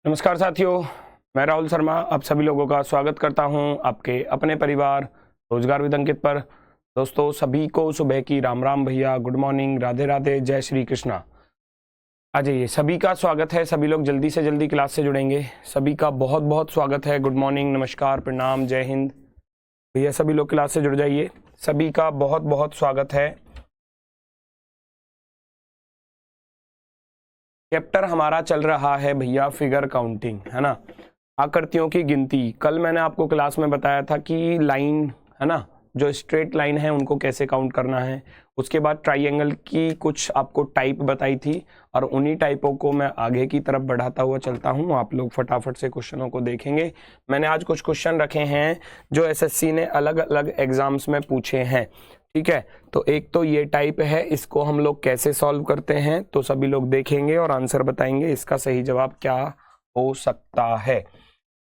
नमस्कार साथियों, मैं राहुल शर्मा आप सभी लोगों का स्वागत करता हूं आपके अपने परिवार रोजगार विद अंकित पर। दोस्तों सभी को सुबह की राम राम भैया, गुड मॉर्निंग, राधे राधे, जय श्री कृष्णा। आ जाइए, सभी का स्वागत है। सभी लोग जल्दी से जल्दी क्लास से जुड़ेंगे। सभी का बहुत बहुत स्वागत है। गुड मॉर्निंग, नमस्कार, प्रणाम, जय हिंद भैया। सभी लोग क्लास से जुड़ जाइए। सभी का बहुत बहुत स्वागत है। चैप्टर हमारा चल रहा है भैया फिगर काउंटिंग, है ना, आकृतियों की गिनती। कल मैंने आपको क्लास में बताया था कि लाइन, है ना, जो स्ट्रेट लाइन है उनको कैसे काउंट करना है। उसके बाद ट्राइंगल की कुछ आपको टाइप बताई थी और उन्हीं टाइपों को मैं आगे की तरफ बढ़ाता हुआ चलता हूं। आप लोग फटाफट से क्वेश्चनों को देखेंगे। मैंने आज कुछ क्वेश्चन रखे हैं जो एसएससी ने अलग अलग एग्जाम्स में पूछे हैं, ठीक है। तो एक तो ये टाइप है, इसको हम लोग कैसे सॉल्व करते हैं तो सभी लोग देखेंगे और आंसर बताएंगे इसका सही जवाब क्या हो सकता है।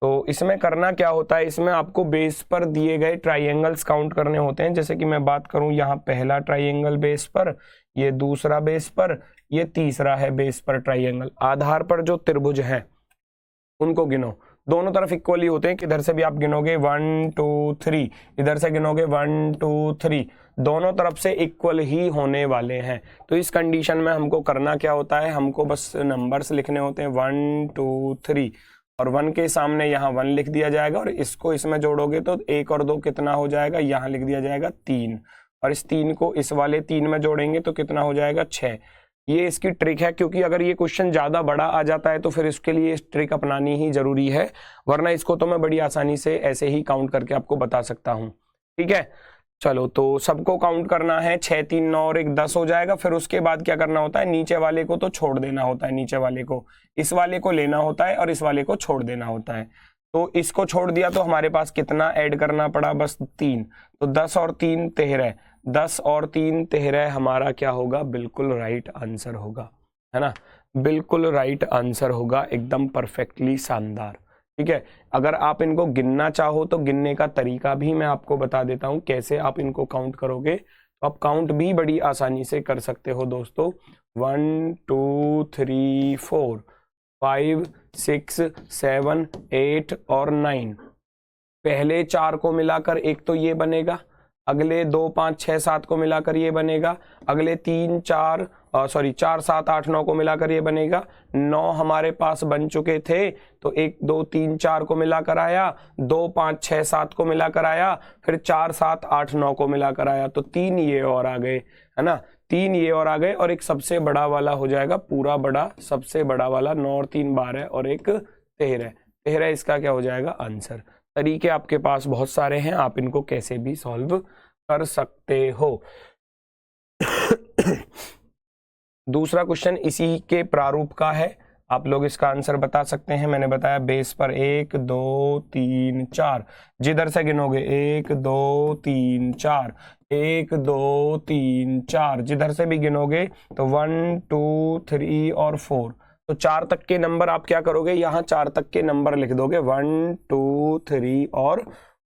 तो इसमें करना क्या होता है, इसमें आपको बेस पर दिए गए ट्राइंगल्स काउंट करने होते हैं। जैसे कि मैं बात करूं, यहाँ पहला ट्राइंगल बेस पर, ये दूसरा बेस पर, ये तीसरा है बेस पर ट्राइंगल। आधार पर जो त्रिभुज है उनको गिनो, दोनों तरफ इक्वली होते हैं। किधर से भी आप गिनोगे 1 2 3, इधर से गिनोगे 1 2 3, दोनों तरफ से इक्वल ही होने वाले हैं। तो इस कंडीशन में हमको करना क्या होता है, हमको बस नंबर्स लिखने होते हैं 1 2 3 और 1 के सामने यहाँ 1 लिख दिया जाएगा और इसको इसमें जोड़ोगे तो 1 और 2 कितना हो जाएगा, यहाँ लिख दिया जाएगा 3 और इस 3 को इस वाले 3 में जोड़ेंगे तो कितना हो जाएगा 6। ये इसकी ट्रिक है, क्योंकि अगर ये क्वेश्चन ज्यादा बड़ा आ जाता है तो फिर इसके लिए इस ट्रिक अपनानी ही जरूरी है, वरना इसको तो मैं बड़ी आसानी से ऐसे ही काउंट करके आपको बता सकता हूं, ठीक है। चलो, तो सबको काउंट करना है। 6 3 9 और 1 10 हो जाएगा। फिर उसके बाद क्या करना होता है, नीचे वाले को तो छोड़ देना होता है, नीचे वाले को, इस वाले को लेना होता है और इस वाले को छोड़ देना होता है। तो इसको छोड़ दिया तो हमारे पास कितना ऐड करना पड़ा, बस 3। तो 10 और 3 13, 10 और 3 13 हमारा क्या होगा, बिल्कुल राइट आंसर होगा, है ना, बिल्कुल राइट आंसर होगा, एकदम परफेक्टली शानदार, ठीक है। अगर आप इनको गिनना चाहो तो गिनने का तरीका भी मैं आपको बता देता हूं, कैसे आप इनको काउंट करोगे। तो आप काउंट भी बड़ी आसानी से कर सकते हो दोस्तों। 1 2 3 4 5 6 7 8 और 9, पहले 4 को मिलाकर एक तो ये बनेगा, अगले 2 5 6 7 को मिलाकर ये बनेगा, अगले 4 7 8 9 को मिलाकर ये बनेगा। 9 हमारे पास बन चुके थे, तो 1 2 3 4 को मिलाकर आया, 2 5 6 7 को मिलाकर आया, फिर 4 7 8 9 को मिलाकर आया, तो 3 ये और आ गए, है ना, 3 ये और आ गए और एक सबसे बड़ा वाला हो जाएगा, पूरा बड़ा सबसे बड़ा वाला। 9 और 3 12 और एक 13 इसका क्या हो जाएगा आंसर। तरीके आपके पास बहुत सारे हैं, आप इनको कैसे भी सॉल्व कर सकते हो। दूसरा क्वेश्चन इसी के प्रारूप का है, आप लोग इसका आंसर बता सकते हैं। मैंने बताया बेस पर 1 2 3 4, जिधर से गिनोगे 1 2 3 4, 1 2 3 4, जिधर से भी गिनोगे तो 1 2 3 और 4, तो 4 तक के नंबर आप क्या करोगे, यहाँ 4 तक के नंबर लिख दोगे, 1 2 3 और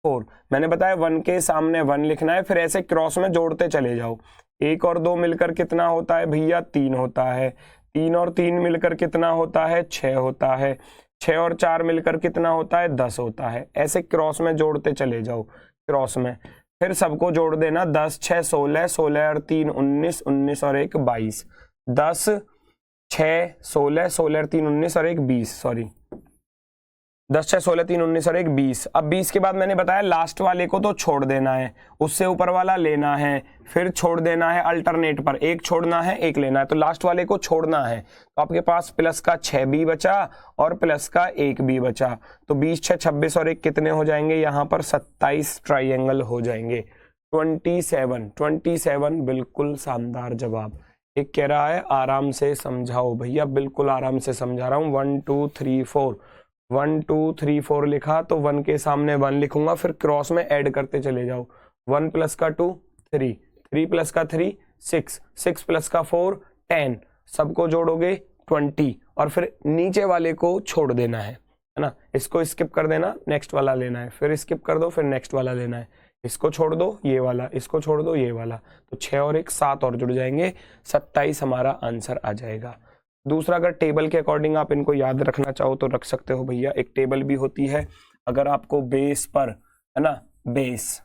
4। मैंने बताया 1 के सामने 1 लिखना है, फिर ऐसे क्रॉस में जोड़ते चले जाओ। 1 और 2 मिलकर कितना होता है भैया, 3 होता है। 3 और 3 मिलकर कितना होता है, 6 होता है। 6 और 4 मिलकर कितना होता है, 10 होता है। ऐसे क्रॉस में जोड़ते चले जाओ, क्रॉस में फिर सबको जोड़ देना। 10 6 16, 16 और 3 19, 19 और 1 22, 10 6 16, 16 और 3 19 और 1 20, सॉरी 10 6 16 3 19 और 1 20। अब 20 के बाद मैंने बताया लास्ट वाले को तो छोड़ देना है, उससे ऊपर वाला लेना है, फिर छोड़ देना है, अल्टरनेट पर एक छोड़ना है एक लेना है, तो लास्ट वाले को छोड़ना है। तो आपके पास प्लस का 6 भी बचा और प्लस का 1 भी बचा, तो 20 6 26 और 1 कितने हो जाएंगे, यहाँ पर 27 ट्राइंगल हो जाएंगे। 27 बिल्कुल शानदार जवाब। एक कह रहा है आराम से समझाओ भैया, बिल्कुल आराम से समझा रहा हूँ। 1 2 3 4, 1 2 3 4 लिखा तो 1 के सामने 1 लिखूंगा, फिर क्रॉस में ऐड करते चले जाओ। 1 प्लस का 2 3, 3 प्लस का 3 6, 6 प्लस का 4 10, सबको जोड़ोगे 20 और फिर नीचे वाले को छोड़ देना है ना, इसको स्किप कर देना, नेक्स्ट वाला लेना है, फिर स्किप कर दो, फिर नेक्स्ट वाला लेना है, इसको छोड़ दो ये वाला, इसको छोड़ दो ये वाला, तो 6 और 1 7 और जुड़ जाएंगे, 27 हमारा आंसर आ जाएगा। दूसरा, अगर टेबल के अकॉर्डिंग आप इनको याद रखना चाहो तो रख सकते हो भैया। एक टेबल भी होती है, अगर आपको बेस पर, है ना, बेस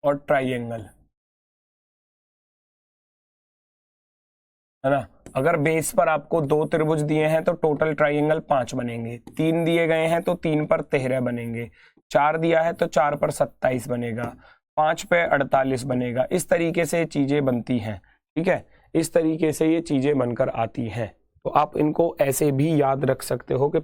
और ट्राइंगल, है ना, अगर बेस पर आपको 2 त्रिभुज दिए हैं तो टोटल ट्राइंगल 5 बनेंगे, 3 दिए गए हैं तो 3 पर 13 बनेंगे, 4 दिया है तो 4 पर 27 बनेगा, 5 पे 48 बनेगा। इस तरीके से चीजें बनती हैं, ठीक है, इस तरीके से ये चीजें बनकर आती हैं। तो आप इनको ऐसे भी याद रख सकते हो कि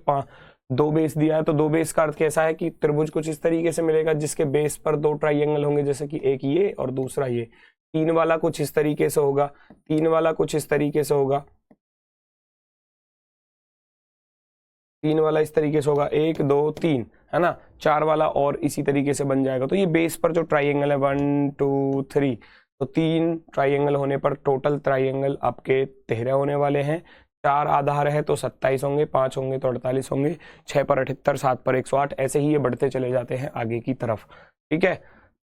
2 बेस दिया है तो 2 बेस का अर्थ कैसा है कि त्रिभुज कुछ इस तरीके से मिलेगा जिसके बेस पर 2 ट्राइंगल होंगे, जैसे कि एक ये और दूसरा ये। 3 वाला कुछ इस तरीके से होगा, 3 वाला कुछ इस तरीके से होगा, 3 वाला इस तरीके से होगा, 1 2 3, है ना, 4 वाला और इसी तरीके से बन जाएगा। तो ये बेस पर जो ट्राइंगल है 1 2 3, तो 3 ट्राइंगल होने पर टोटल ट्राइंगल आपके 13 होने वाले हैं। 4 आधार है तो 27 होंगे, 5 होंगे तो 48 होंगे, 6 पर 78, 7 पर 108, ऐसे ही ये बढ़ते चले जाते हैं आगे की तरफ, ठीक है।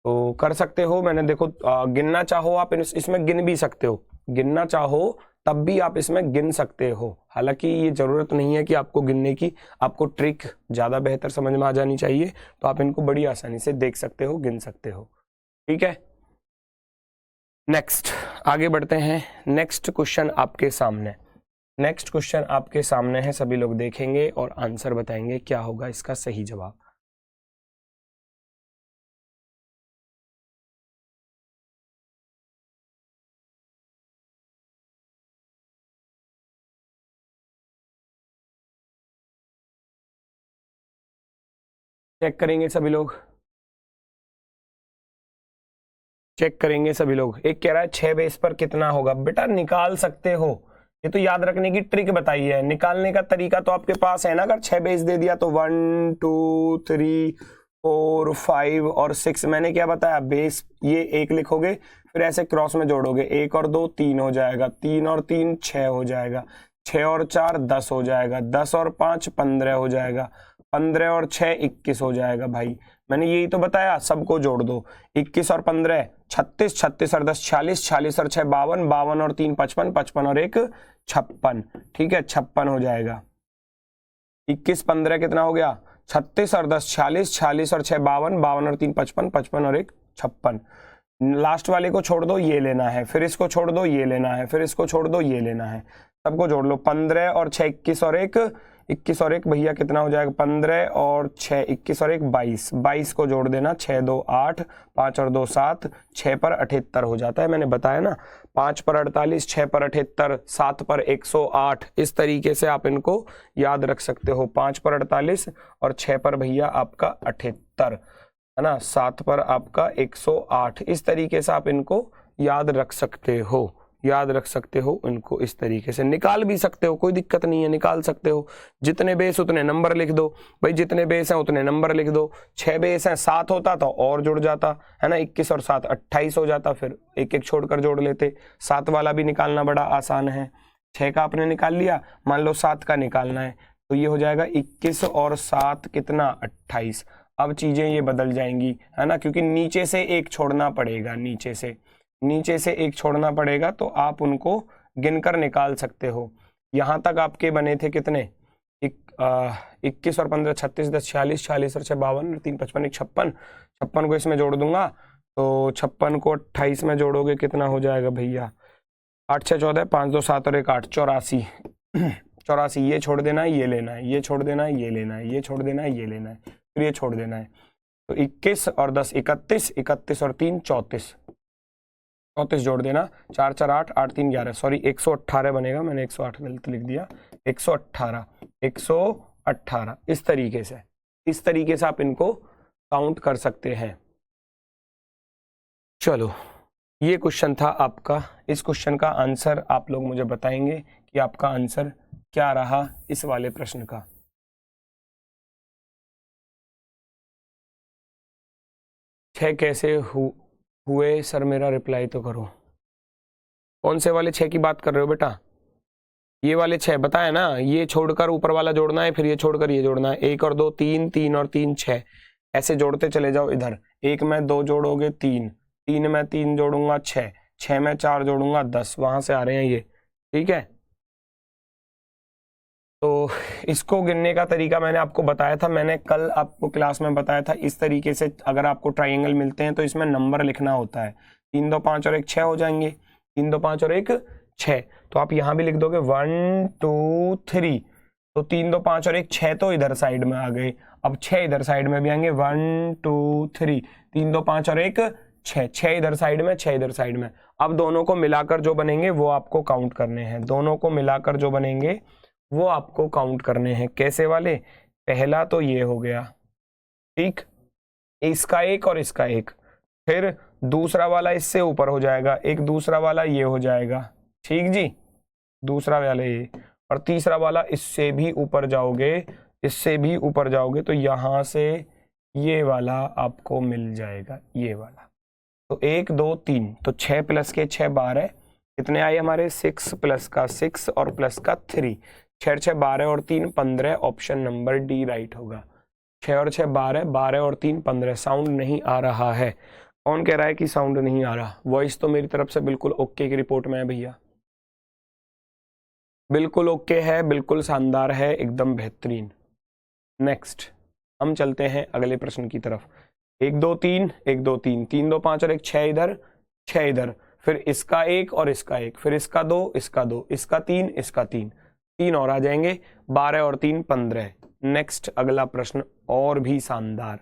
तो कर सकते हो, मैंने देखो गिनना चाहो आप इसमें गिन भी सकते हो, गिनना चाहो तब भी आप इसमें गिन सकते हो। हालांकि ये जरूरत नहीं है कि आपको गिनने की, आपको ट्रिक ज्यादा बेहतर समझ में आ जानी चाहिए, तो आप इनको बड़ी आसानी से देख सकते हो, गिन सकते हो, ठीक है। नेक्स्ट आगे बढ़ते हैं। नेक्स्ट क्वेश्चन आपके सामने, नेक्स्ट क्वेश्चन आपके सामने है, सभी लोग देखेंगे और आंसर बताएंगे क्या होगा इसका सही जवाब। चेक करेंगे सभी लोग, चेक करेंगे सभी लोग। एक कह रहा है 6 बेस पर कितना होगा। बेटा निकाल सकते हो, ये तो याद रखने की ट्रिक बताई है, निकालने का तरीका तो आपके पास है ना। अगर 6 बेस दे दिया तो 1 2 3 4 5 और 6, मैंने क्या बताया, बेस ये 1 लिखोगे, फिर ऐसे क्रॉस में जोड़ोगे, 1 और 2 3 हो जाएगा, 3 और 3 6 हो जाएगा, 6 और 4 10 हो जाएगा, 10 और 5 15 हो जाएगा, 15 और 6 21 हो जाएगा। भाई मैंने यही तो बताया, सबको जोड़ दो, 21 और 15 36, 36 और 10 46, 46 और 6 52, 52 और 3 55, 55 और 1 56, ठीक है, 56 हो जाएगा। 21 15 कितना हो गया, 36 और 10 46, 46 और 6 52, 52 और 3 55, 55 और 1 56। लास्ट वाले को छोड़ दो, ये लेना है, फिर इसको छोड़ दो, ये लेना है, फिर इसको छोड़ दो, ये लेना है, सबको जोड़ लो। 15 और 6 21 और 1 21 और 1 भैया कितना हो जाएगा, 15 और 6 21 और 1 22, 22 को जोड़ देना, 6 2 8, 5 और 2 7, 6 पर 78 हो जाता है। मैंने बताया ना, 5 पर 48, 6 पर 78, 7 पर 108, इस तरीके से आप इनको याद रख सकते हो। 5 पर 48 और 6 पर भैया आपका 78, है ना, 7 पर आपका 108, इस तरीके से आप इनको याद रख सकते हो, याद रख सकते हो इनको, इस तरीके से निकाल भी सकते हो, कोई दिक्कत नहीं है, निकाल सकते हो। जितने बेस उतने नंबर लिख दो भाई, जितने बेस हैं उतने नंबर लिख दो। 6 बेस हैं, 7 होता तो और जुड़ जाता, है ना, 21 और 7 28 हो जाता, फिर एक एक छोड़कर जोड़ लेते। 7 वाला भी निकालना बड़ा आसान है, 6 का आपने निकाल लिया, मान लो 7 का निकालना है, तो ये हो जाएगा 21 और 7 कितना 28। अब चीजें ये बदल जाएंगी, है ना, क्योंकि नीचे से एक छोड़ना पड़ेगा, नीचे से एक छोड़ना पड़ेगा, तो आप उनको गिनकर निकाल सकते हो। यहां तक आपके बने थे कितने, 21 और 15 36, 10 46, 46 और 6 52 और 3 55, 56, 56 को इसमें जोड़ दूंगा, तो 56 को 28 में जोड़ोगे कितना हो जाएगा भैया, 8 6 14, 5 2 7 और 1 8, 84। 84, ये छोड़ देना है, ये लेना है, ये छोड़ देना है, ये लेना है, ये छोड़ देना है, ये लेना है, फिर ये छोड़ देना है। तो 21 और 10 31, 31 और 3 34, 34 जोड़ देना, 4 4 8, 8 3 11, सॉरी 118 बनेगा, मैंने 108 गलत लिख दिया, 118, 118, इस तरीके से आप इनको काउंट कर सकते हैं। चलो, ये क्वेश्चन था आपका। इस क्वेश्चन का आंसर आप लोग मुझे बताएंगे कि आपका आंसर क्या रहा इस वाले प्रश्न का। छह कैसे हुए सर, मेरा रिप्लाई तो करो। कौन से वाले 6 की बात कर रहे हो बेटा, ये वाले 6 बताया ना, ये छोड़कर ऊपर वाला जोड़ना है, फिर ये छोड़कर ये जोड़ना है, 1 और 2 3, 3 और 3 6, ऐसे जोड़ते चले जाओ। इधर 1 में 2 जोड़ोगे 3, 3 में 3 जोड़ूंगा 6, 6 में 4 जोड़ूंगा 10, वहां से आ रहे हैं ये, ठीक है। तो इसको गिनने का तरीका मैंने आपको बताया था, मैंने कल आपको क्लास में बताया था। इस तरीके से अगर आपको ट्राइंगल मिलते हैं तो इसमें नंबर लिखना होता है। 3 2 5 और 1 6 हो जाएंगे, 3 2 5 और 1 6। तो आप यहाँ भी लिख दोगे 1 2 3, तो 3 2 5 और 1 6 तो इधर साइड में आ गए। अब 6 इधर साइड में भी आएंगे, 1 2 3, 3 2 5 और 1 6, 6 इधर साइड में, 6 इधर साइड में। अब दोनों को मिलाकर जो बनेंगे वो आपको काउंट करने हैं। दोनों को मिलाकर जो बनेंगे वो आपको काउंट करने हैं। कैसे वाले? पहला तो ये हो गया, ठीक, इसका एक और इसका एक, फिर दूसरा वाला इससे ऊपर हो जाएगा, एक दूसरा वाला ये हो जाएगा, ठीक जी, दूसरा वाला ये, और तीसरा वाला इससे भी ऊपर जाओगे, इससे भी ऊपर जाओगे तो यहां से ये वाला आपको मिल जाएगा, ये वाला। तो 1 2 3, तो 6 प्लस के 6 12, कितने आए हमारे? 6 प्लस का 6 और प्लस का 3, 6 6 12 और 3 15। ऑप्शन नंबर डी राइट होगा। 6 और 6 12, 12 और 3 15। साउंड नहीं आ रहा है। कौन कह रहा है कि साउंड नहीं आ रहा? वॉइस तो मेरी तरफ से बिल्कुल ओके की रिपोर्ट में है भैया, बिल्कुल ओके है, बिल्कुल शानदार है, एकदम बेहतरीन। नेक्स्ट हम चलते हैं अगले प्रश्न की तरफ। 1 2 3, 1 2 3, 3 2 5 और 1 6 इधर, 6 इधर, फिर इसका एक और इसका एक, फिर इसका 2, इसका 2, इसका 3, इसका 3, 3 और आ जाएंगे, 12 और 3 15। नेक्स्ट अगला प्रश्न और भी शानदार।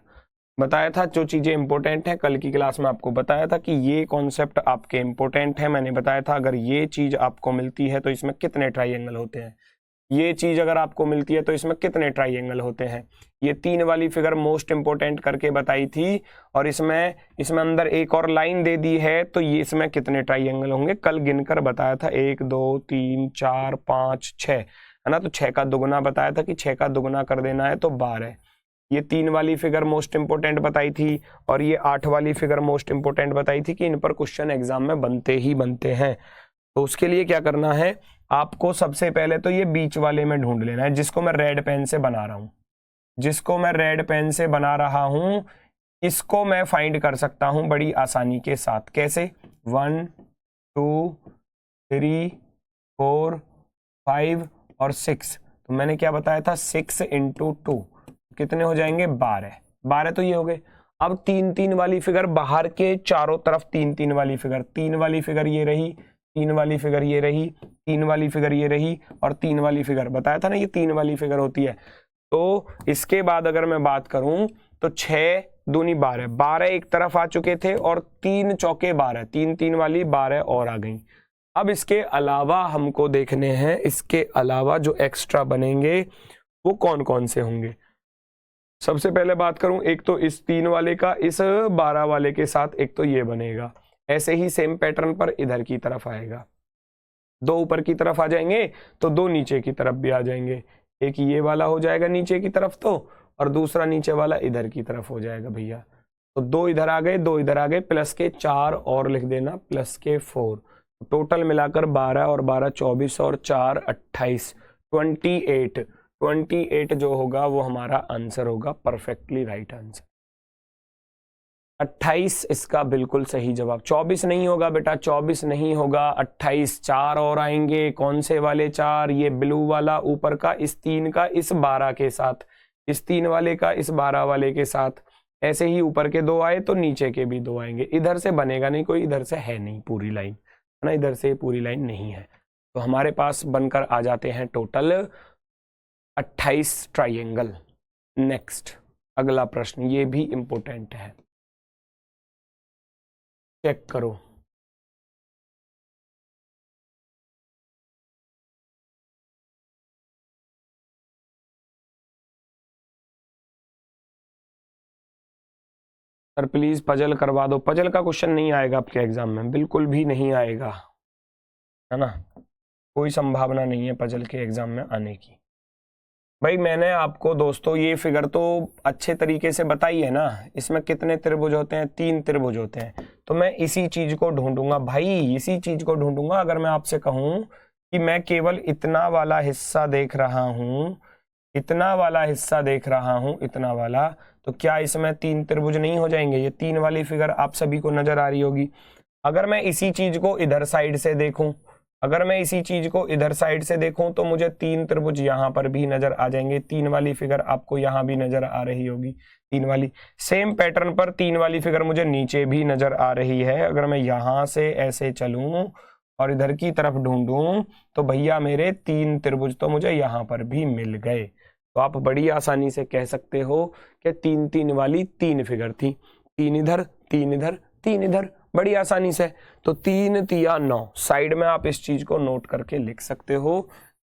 बताया था जो चीजें इंपॉर्टेंट हैं, कल की क्लास में आपको बताया था कि ये कॉन्सेप्ट आपके इंपॉर्टेंट है। मैंने बताया था अगर ये चीज आपको मिलती है तो इसमें कितने ट्राइंगल होते हैं, ये चीज अगर आपको मिलती है तो इसमें कितने ट्राइंगल होते हैं। ये 3 वाली फिगर मोस्ट इंपोर्टेंट करके बताई थी, और इसमें अंदर एक और लाइन दे दी है, तो ये इसमें कितने ट्राइंगल होंगे कल गिनकर बताया था। 1 2 3 4 5 6 है ना, तो 6 का दुगुना बताया था कि 6 का दुगुना कर देना है तो 12। ये 3 वाली फिगर मोस्ट इंपोर्टेंट बताई थी, और ये 8 वाली फिगर मोस्ट इंपोर्टेंट बताई थी कि इन पर क्वेश्चन एग्जाम में बनते ही बनते हैं। तो उसके लिए क्या करना है आपको? सबसे पहले तो ये बीच वाले में ढूंढ लेना है, जिसको मैं रेड पेन से बना रहा हूं, जिसको मैं रेड पेन से बना रहा हूं, इसको मैं फाइंड कर सकता हूं बड़ी आसानी के साथ। कैसे? 1 2 3 4 5 और 6। तो मैंने क्या बताया था? 6 × 2 कितने हो जाएंगे? 12। 12 तो ये हो गए। अब 3 3 वाली फिगर, बाहर के चारों तरफ 3 3 वाली फिगर, 3 वाली फिगर ये रही, 3 वाली फिगर ये रही, 3 वाली फिगर ये रही, और 3 वाली फिगर बताया था ना ये 3 वाली फिगर होती है। तो इसके बाद अगर मैं बात करूं तो 6 दूनी 12, 12 एक तरफ आ चुके थे, और 3 चौके 12, 3 3 वाली 12 और आ गई। अब इसके अलावा हमको देखने हैं, इसके अलावा जो एक्स्ट्रा बनेंगे वो कौन कौन से होंगे। सबसे पहले बात करूं, एक तो इस 3 वाले का इस 12 वाले के साथ एक तो ये बनेगा, ऐसे ही सेम पैटर्न पर इधर की तरफ आएगा। 2 ऊपर की तरफ आ जाएंगे तो 2 नीचे की तरफ भी आ जाएंगे। एक ये वाला हो जाएगा नीचे की तरफ तो, और दूसरा नीचे वाला इधर की तरफ हो जाएगा भैया। तो 2 इधर आ गए, 2 इधर आ गए, प्लस के 4 और लिख देना, प्लस के 4। टोटल मिलाकर 12 और 12 24 और 4 28, 28। 28 जो होगा वो हमारा आंसर होगा, परफेक्टली राइट आंसर। 28 इसका बिल्कुल सही जवाब। 24 नहीं होगा बेटा, 24 नहीं होगा, 28। 4 और आएंगे, कौन से वाले 4? ये ब्लू वाला ऊपर का, इस 3 का इस 12 के साथ, इस 3 वाले का इस 12 वाले के साथ। ऐसे ही ऊपर के 2 आए तो नीचे के भी 2 आएंगे। इधर से बनेगा नहीं कोई, इधर से है नहीं पूरी लाइन, है ना, इधर से पूरी लाइन नहीं है। तो हमारे पास बनकर आ जाते हैं टोटल 28 ट्राइंगल। नेक्स्ट अगला प्रश्न, ये भी इंपॉर्टेंट है, चेक करो। सर प्लीज पजल करवा दो। पजल का क्वेश्चन नहीं आएगा आपके एग्जाम में, बिल्कुल भी नहीं आएगा, है ना, कोई संभावना नहीं है पजल के एग्जाम में आने की। भाई मैंने आपको दोस्तों ये फिगर तो अच्छे तरीके से बताई है ना, इसमें कितने त्रिभुज होते हैं? 3 त्रिभुज होते हैं। तो मैं इसी चीज को ढूंढूंगा भाई, इसी चीज को ढूंढूंगा। अगर मैं आपसे कहूं कि मैं केवल इतना वाला हिस्सा देख रहा हूं, इतना वाला हिस्सा देख रहा हूं, इतना वाला, तो क्या इसमें 3 त्रिभुज नहीं हो जाएंगे? ये 3 वाली फिगर आप सभी को नजर आ रही होगी। अगर मैं इसी चीज को इधर साइड से देखूं, अगर मैं इसी चीज को इधर साइड से देखूं तो मुझे 3 त्रिभुज यहाँ पर भी नजर आ जाएंगे। 3 वाली फिगर आपको यहाँ भी नजर आ रही होगी, 3 वाली। सेम पैटर्न पर 3 वाली फिगर मुझे नीचे भी नजर आ रही है। अगर मैं यहाँ से ऐसे चलूं और इधर की तरफ ढूंढूं तो भैया मेरे 3 त्रिभुज तो मुझे यहाँ पर भी मिल गए। तो आप बड़ी आसानी से कह सकते हो कि 3 3 वाली 3 फिगर थी, 3 इधर 3 इधर 3 इधर, बड़ी आसानी से। तो 3 तिया 9, साइड में आप इस चीज को नोट करके लिख सकते हो।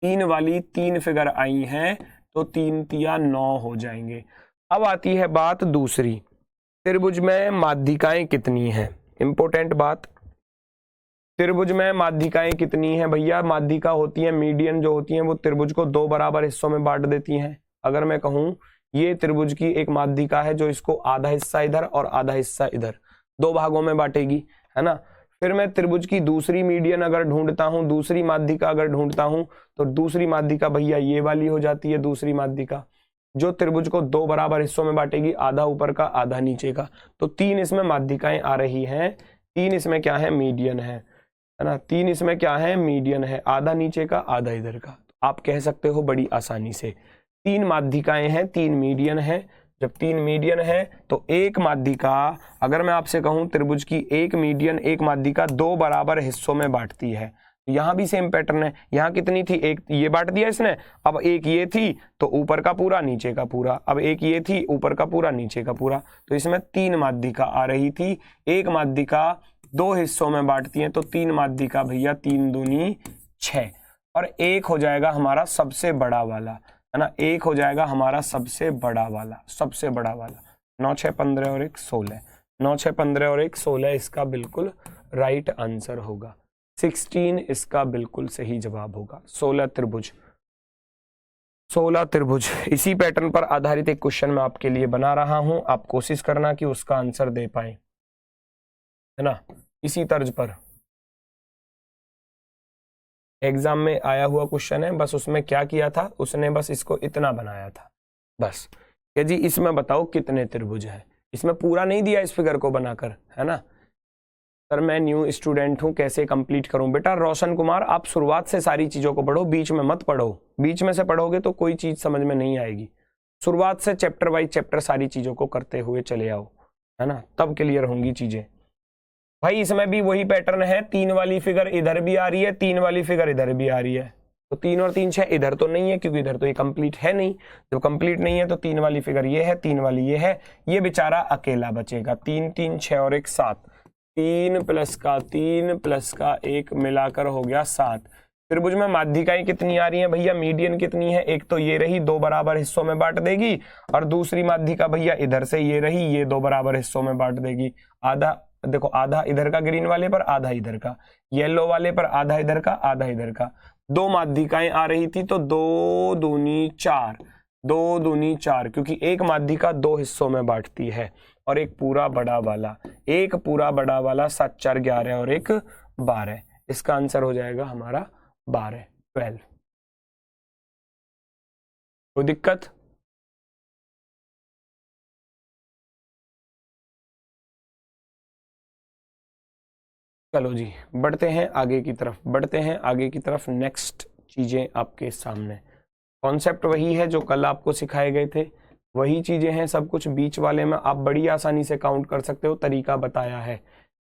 3 वाली 3 फिगर आई हैं तो 3 तिया 9 हो जाएंगे। अब आती है बात दूसरी, त्रिभुज में माध्यिकाएं कितनी हैं। इंपॉर्टेंट बात, त्रिभुज में माध्यिकाएं कितनी हैं भैया। माध्यिका होती है, मीडियन जो होती हैं वो त्रिभुज को 2 बराबर हिस्सों में बांट देती हैं। अगर मैं कहूं ये त्रिभुज की एक माध्यिका है जो इसको आधा हिस्सा इधर और आधा हिस्सा इधर 2 भागों में बांटेगी, है ना। फिर मैं त्रिभुज की दूसरी मीडियन अगर ढूंढता हूं, दूसरी माध्यिका अगर ढूंढता हूं तो दूसरी माध्यिका भैया ये वाली हो जाती है, दूसरी माध्यिका जो त्रिभुज को 2 बराबर हिस्सों में बांटेगी, आधा ऊपर का आधा नीचे का। तो 3 इसमें माध्यिकाएं आ रही हैं, 3 इसमें क्या है, मीडियन है ना। 3 इसमें क्या है, मीडियन है, आधा नीचे का आधा इधर का। आप कह सकते हो बड़ी आसानी से 3 माध्यिकाएं हैं, 3 मीडियन है। जब 3 मीडियन है तो एक माध्यिका, अगर मैं आपसे कहूं त्रिभुज की एक मीडियन एक माध्यिका 2 बराबर हिस्सों में बांटती है। यहां भी सेम पैटर्न है, यहां कितनी थी, एक ये बांट दिया इसने। अब एक ये थी तो ऊपर का पूरा नीचे का पूरा, अब एक ये थी ऊपर का पूरा नीचे का पूरा। तो इसमें 3 माध्यिका आ रही थी। एक माध्यिका 2 हिस्सों में बांटती है तो 3 माध्यिका भैया 3 दूनी 6, और एक हो जाएगा हमारा सबसे बड़ा वाला, है ना। एक हो जाएगा हमारा सबसे बड़ा वाला, सबसे बड़ा वाला। 9 6 15 और 1 16, 9 6 15 और 1 16 इसका बिल्कुल राइट आंसर होगा। 16 इसका बिल्कुल सही जवाब होगा। 16 त्रिभुज, 16 त्रिभुज। इसी पैटर्न पर आधारित एक क्वेश्चन मैं आपके लिए बना रहा हूं, आप कोशिश करना कि उसका आंसर दे पाए, है ना। इसी तर्ज पर एग्जाम में आया हुआ क्वेश्चन है, बस उसमें क्या किया था, उसने बस इसको इतना बनाया था बस कि जी इसमें बताओ कितने त्रिभुज है। इसमें पूरा नहीं दिया इस फिगर को बनाकर, है ना। सर मैं न्यू स्टूडेंट हूं, कैसे कंप्लीट करूं। बेटा रोशन कुमार, आप शुरुआत से सारी चीजों को पढ़ो, बीच में मत पढ़ो। बीच में से पढ़ोगे तो कोई चीज समझ में नहीं आएगी। शुरुआत से चैप्टर वाइज चैप्टर सारी चीजों को करते हुए चले आओ, है ना, तब क्लियर होंगी चीजें। भाई इसमें भी वही पैटर्न है, 3 वाली फिगर इधर भी आ रही है, 3 वाली फिगर इधर भी आ रही है। तो 3 और 3 6 इधर तो नहीं है क्योंकि इधर तो ये कंप्लीट है नहीं। जब कंप्लीट नहीं है तो 3 वाली फिगर ये है, 3 वाली ये है, ये बेचारा अकेला बचेगा। 3 3 6 और 1 7, 3 प्लस का 3 प्लस का 1 मिलाकर हो गया 7। त्रिभुज में माध्यिकाएं कितनी आ रही हैं भैया, मीडियन कितनी है, एक तो ये रही 2 बराबर हिस्सों में बांट देगी, और दूसरी माध्यिका भैया इधर से ये रही, ये 2 बराबर हिस्सों में बांट देगी। आधा देखो, आधा इधर का ग्रीन वाले पर, आधा इधर का, येलो वाले पर आधा इधर का आधा इधर का। 2 माध्यिकाएं आ रही थी तो 2 दूनी 4, 2 दूनी 4, क्योंकि एक माध्यिका 2 हिस्सों में बांटती है, और एक पूरा बड़ा वाला, एक पूरा बड़ा वाला 7 4 11 और 1 12। इसका आंसर हो जाएगा हमारा 12 12। कोई दिक्कत? चलो जी बढ़ते हैं आगे की तरफ, बढ़ते हैं आगे की तरफ। नेक्स्ट चीजें आपके सामने, कॉन्सेप्ट वही है जो कल आपको सिखाए गए थे, वही चीजें हैं सब कुछ। बीच वाले में आप बड़ी आसानी से काउंट कर सकते हो, तरीका बताया है।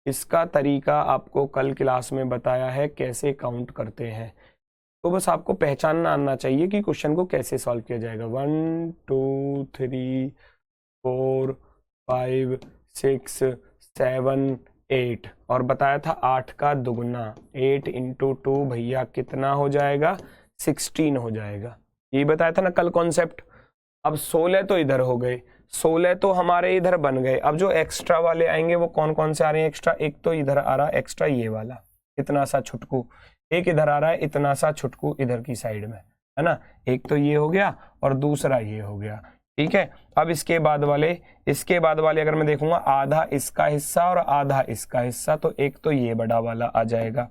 इसका तरीका आपको कल क्लास में बताया है कैसे काउंट करते हैं। तो बस आपको पहचानना आना चाहिए कि क्वेश्चन को कैसे सॉल्व किया जाएगा। 1 2 3 4 5 6 7 8, और बताया था 8 का दुगुना, 8 इंटू 2 भैया कितना हो जाएगा, 16 हो जाएगा। यही बताया था ना कल कॉन्सेप्ट। अब 16 तो इधर हो गए, 16 तो हमारे इधर बन गए। अब जो एक्स्ट्रा वाले आएंगे वो कौन कौन से आ रहे हैं एक्स्ट्रा, एक तो इधर आ रहा है एक्स्ट्रा ये वाला इतना सा छुटकू, एक इधर आ रहा है इतना सा छुटकू इधर की साइड में, है ना। एक तो ये हो गया और दूसरा ये हो गया, ठीक है। अब इसके बाद वाले अगर मैं देखूंगा आधा इसका हिस्सा और आधा इसका हिस्सा, तो एक तो ये बड़ा वाला आ जाएगा,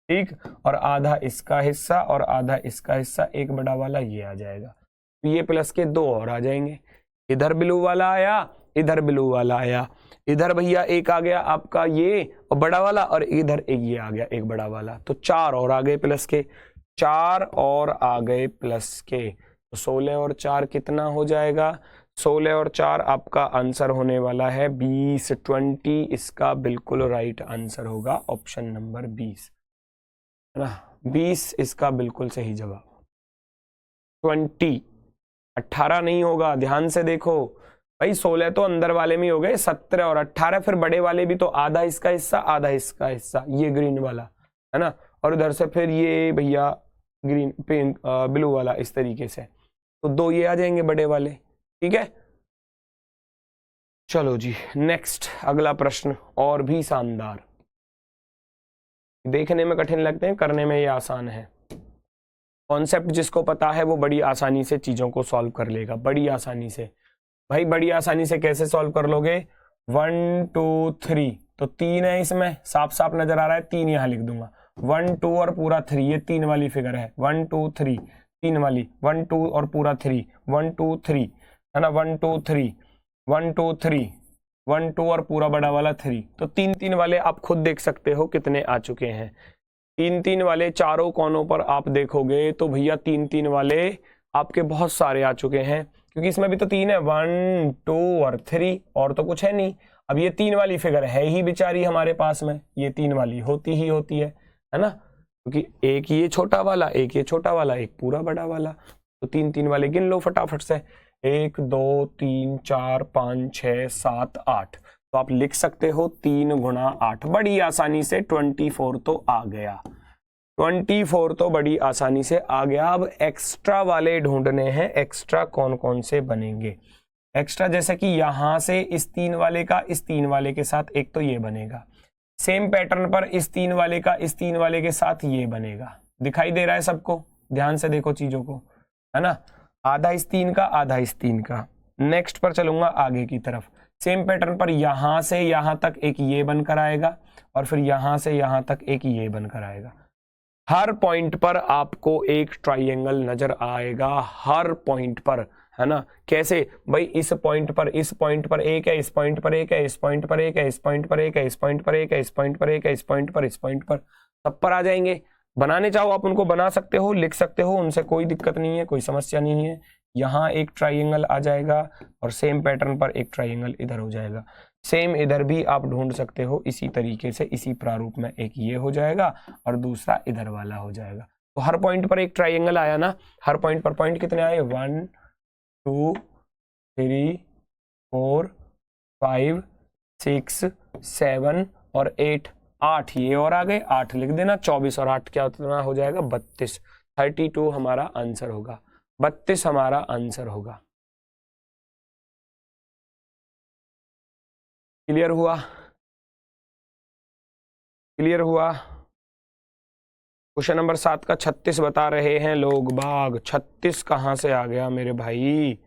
ठीक, और आधा इसका हिस्सा और आधा इसका हिस्सा, एक बड़ा वाला ये आ जाएगा। तो ये प्लस के 2 और आ जाएंगे। इधर ब्लू वाला आया, इधर ब्लू वाला आया। इधर भैया एक आ गया आपका ये और बड़ा वाला, और इधर एक ये आ गया एक बड़ा वाला, तो 4 और आ गए प्लस के, 4 और आ गए प्लस के, तो 16 और 4 कितना हो जाएगा, 16 और 4 आपका आंसर होने वाला है 20, 20 इसका बिल्कुल राइट आंसर होगा, ऑप्शन नंबर 20 है ना, 20 इसका बिल्कुल सही जवाब। 20, 18 नहीं होगा, ध्यान से देखो भाई, 16 तो अंदर वाले में हो गए, 17 और 18 फिर बड़े वाले भी, तो आधा इसका हिस्सा आधा इसका हिस्सा, ये ग्रीन वाला है ना, और उधर से फिर ये भैया ग्रीन पिंक ब्लू वाला, इस तरीके से, तो 2 ये आ जाएंगे बड़े वाले, ठीक है। चलो जी नेक्स्ट अगला प्रश्न, और भी शानदार, देखने में कठिन लगते हैं, करने में ये आसान है। कॉन्सेप्ट जिसको पता है वो बड़ी आसानी से चीजों को सॉल्व कर लेगा, बड़ी आसानी से। भाई बड़ी आसानी से कैसे सॉल्व कर लोगे, 1 2 3, तो 3 है इसमें, साफ साफ नजर आ रहा है, 3 यहां लिख दूंगा, 1 2 और पूरा 3, ये 3 वाली फिगर है, 1 2 3 3 वाली, 1 2 और पूरा 3, 1 2 3 है ना, 1 2 3 1 2 3 1 2 और पूरा बड़ा वाला 3, तो 3 3 वाले आप खुद देख सकते हो कितने आ चुके हैं, 3 3 वाले चारों कोनों पर आप देखोगे तो भैया 3 3 वाले आपके बहुत सारे आ चुके हैं, क्योंकि इसमें भी तो 3 है, 1 2 और 3, और तो कुछ है नहीं। अब ये 3 वाली फिगर है ही बेचारी हमारे पास में, ये 3 वाली होती ही होती है ना, क्योंकि एक ये छोटा वाला, एक ये छोटा वाला, एक पूरा बड़ा वाला, तो 3 3 वाले गिन लो फटाफट से, 1 2 3 4 5 6 7 8, तो आप लिख सकते हो 3 गुणा 8, बड़ी आसानी से 24 तो आ गया, 24 तो बड़ी आसानी से आ गया। अब एक्स्ट्रा वाले ढूंढने हैं, एक्स्ट्रा कौन कौन से बनेंगे, एक्स्ट्रा जैसे कि यहां से इस 3 वाले का इस 3 वाले के साथ एक तो ये बनेगा, सेम पैटर्न पर इस 3 वाले का इस 3 वाले के साथ ये बनेगा, दिखाई दे रहा है सबको, ध्यान से देखो चीजों को, है ना, आधा इस 3 का आधा इस 3 का। नेक्स्ट पर चलूंगा आगे की तरफ, सेम पैटर्न पर यहां से यहां तक एक ये बनकर आएगा, और फिर यहां से यहां तक एक ये बनकर आएगा, हर पॉइंट पर आपको एक ट्राइंगल नजर आएगा, हर पॉइंट पर, है ना। कैसे भाई, इस पॉइंट पर एक है, इस पॉइंट पर एक है, इस पॉइंट पर एक है, इस पॉइंट पर एक है, इस पॉइंट पर एक है, इस पॉइंट पर एक है, इस पॉइंट पर, इस पॉइंट पर, सब पर आ जाएंगे। बनाने चाहो आप उनको बना सकते हो, लिख सकते हो, उनसे कोई दिक्कत नहीं है, कोई समस्या नहीं है। यहाँ एक ट्राइंगल आ जाएगा और सेम पैटर्न पर एक ट्राइंगल इधर हो जाएगा, सेम इधर भी आप ढूंढ सकते हो इसी तरीके से, इसी प्रारूप में, एक ये हो जाएगा और दूसरा इधर वाला हो जाएगा। तो हर पॉइंट पर एक ट्राइंगल आया ना, हर पॉइंट पर पॉइंट कितने आए, 1 2 3 4 5 6 7 और 8, 8 ये और आ गए, 8 लिख देना, 24 और 8 क्या हो जाएगा, 32, 32 हमारा आंसर होगा, 32 हमारा आंसर होगा। क्लियर हुआ, क्लियर हुआ। क्वेश्चन नंबर 7 का 36 बता रहे हैं लोग बाग, 36 कहां से आ गया मेरे भाई,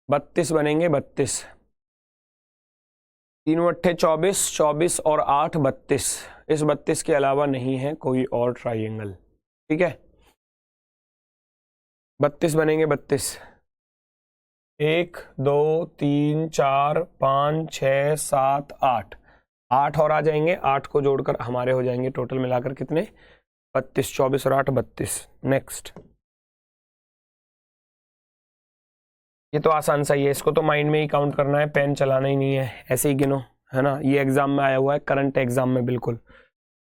बत्तीस बनेंगे, 32, 3 अट्ठे 24, 24 और 8 32, इस 32 के अलावा नहीं है कोई और ट्राइंगल, ठीक है। 32 बनेंगे, 32, 1 2 3 4 5 6 7 8, 8 और आ जाएंगे, 8 को जोड़कर हमारे हो जाएंगे टोटल मिलाकर कितने, 32, 24 और 8 32। नेक्स्ट, ये तो आसान सा ही है, इसको तो माइंड में ही काउंट करना है, पेन चलाना ही नहीं है, ऐसे ही गिनो, है ना। ये एग्जाम में आया हुआ है, करंट एग्जाम में बिल्कुल।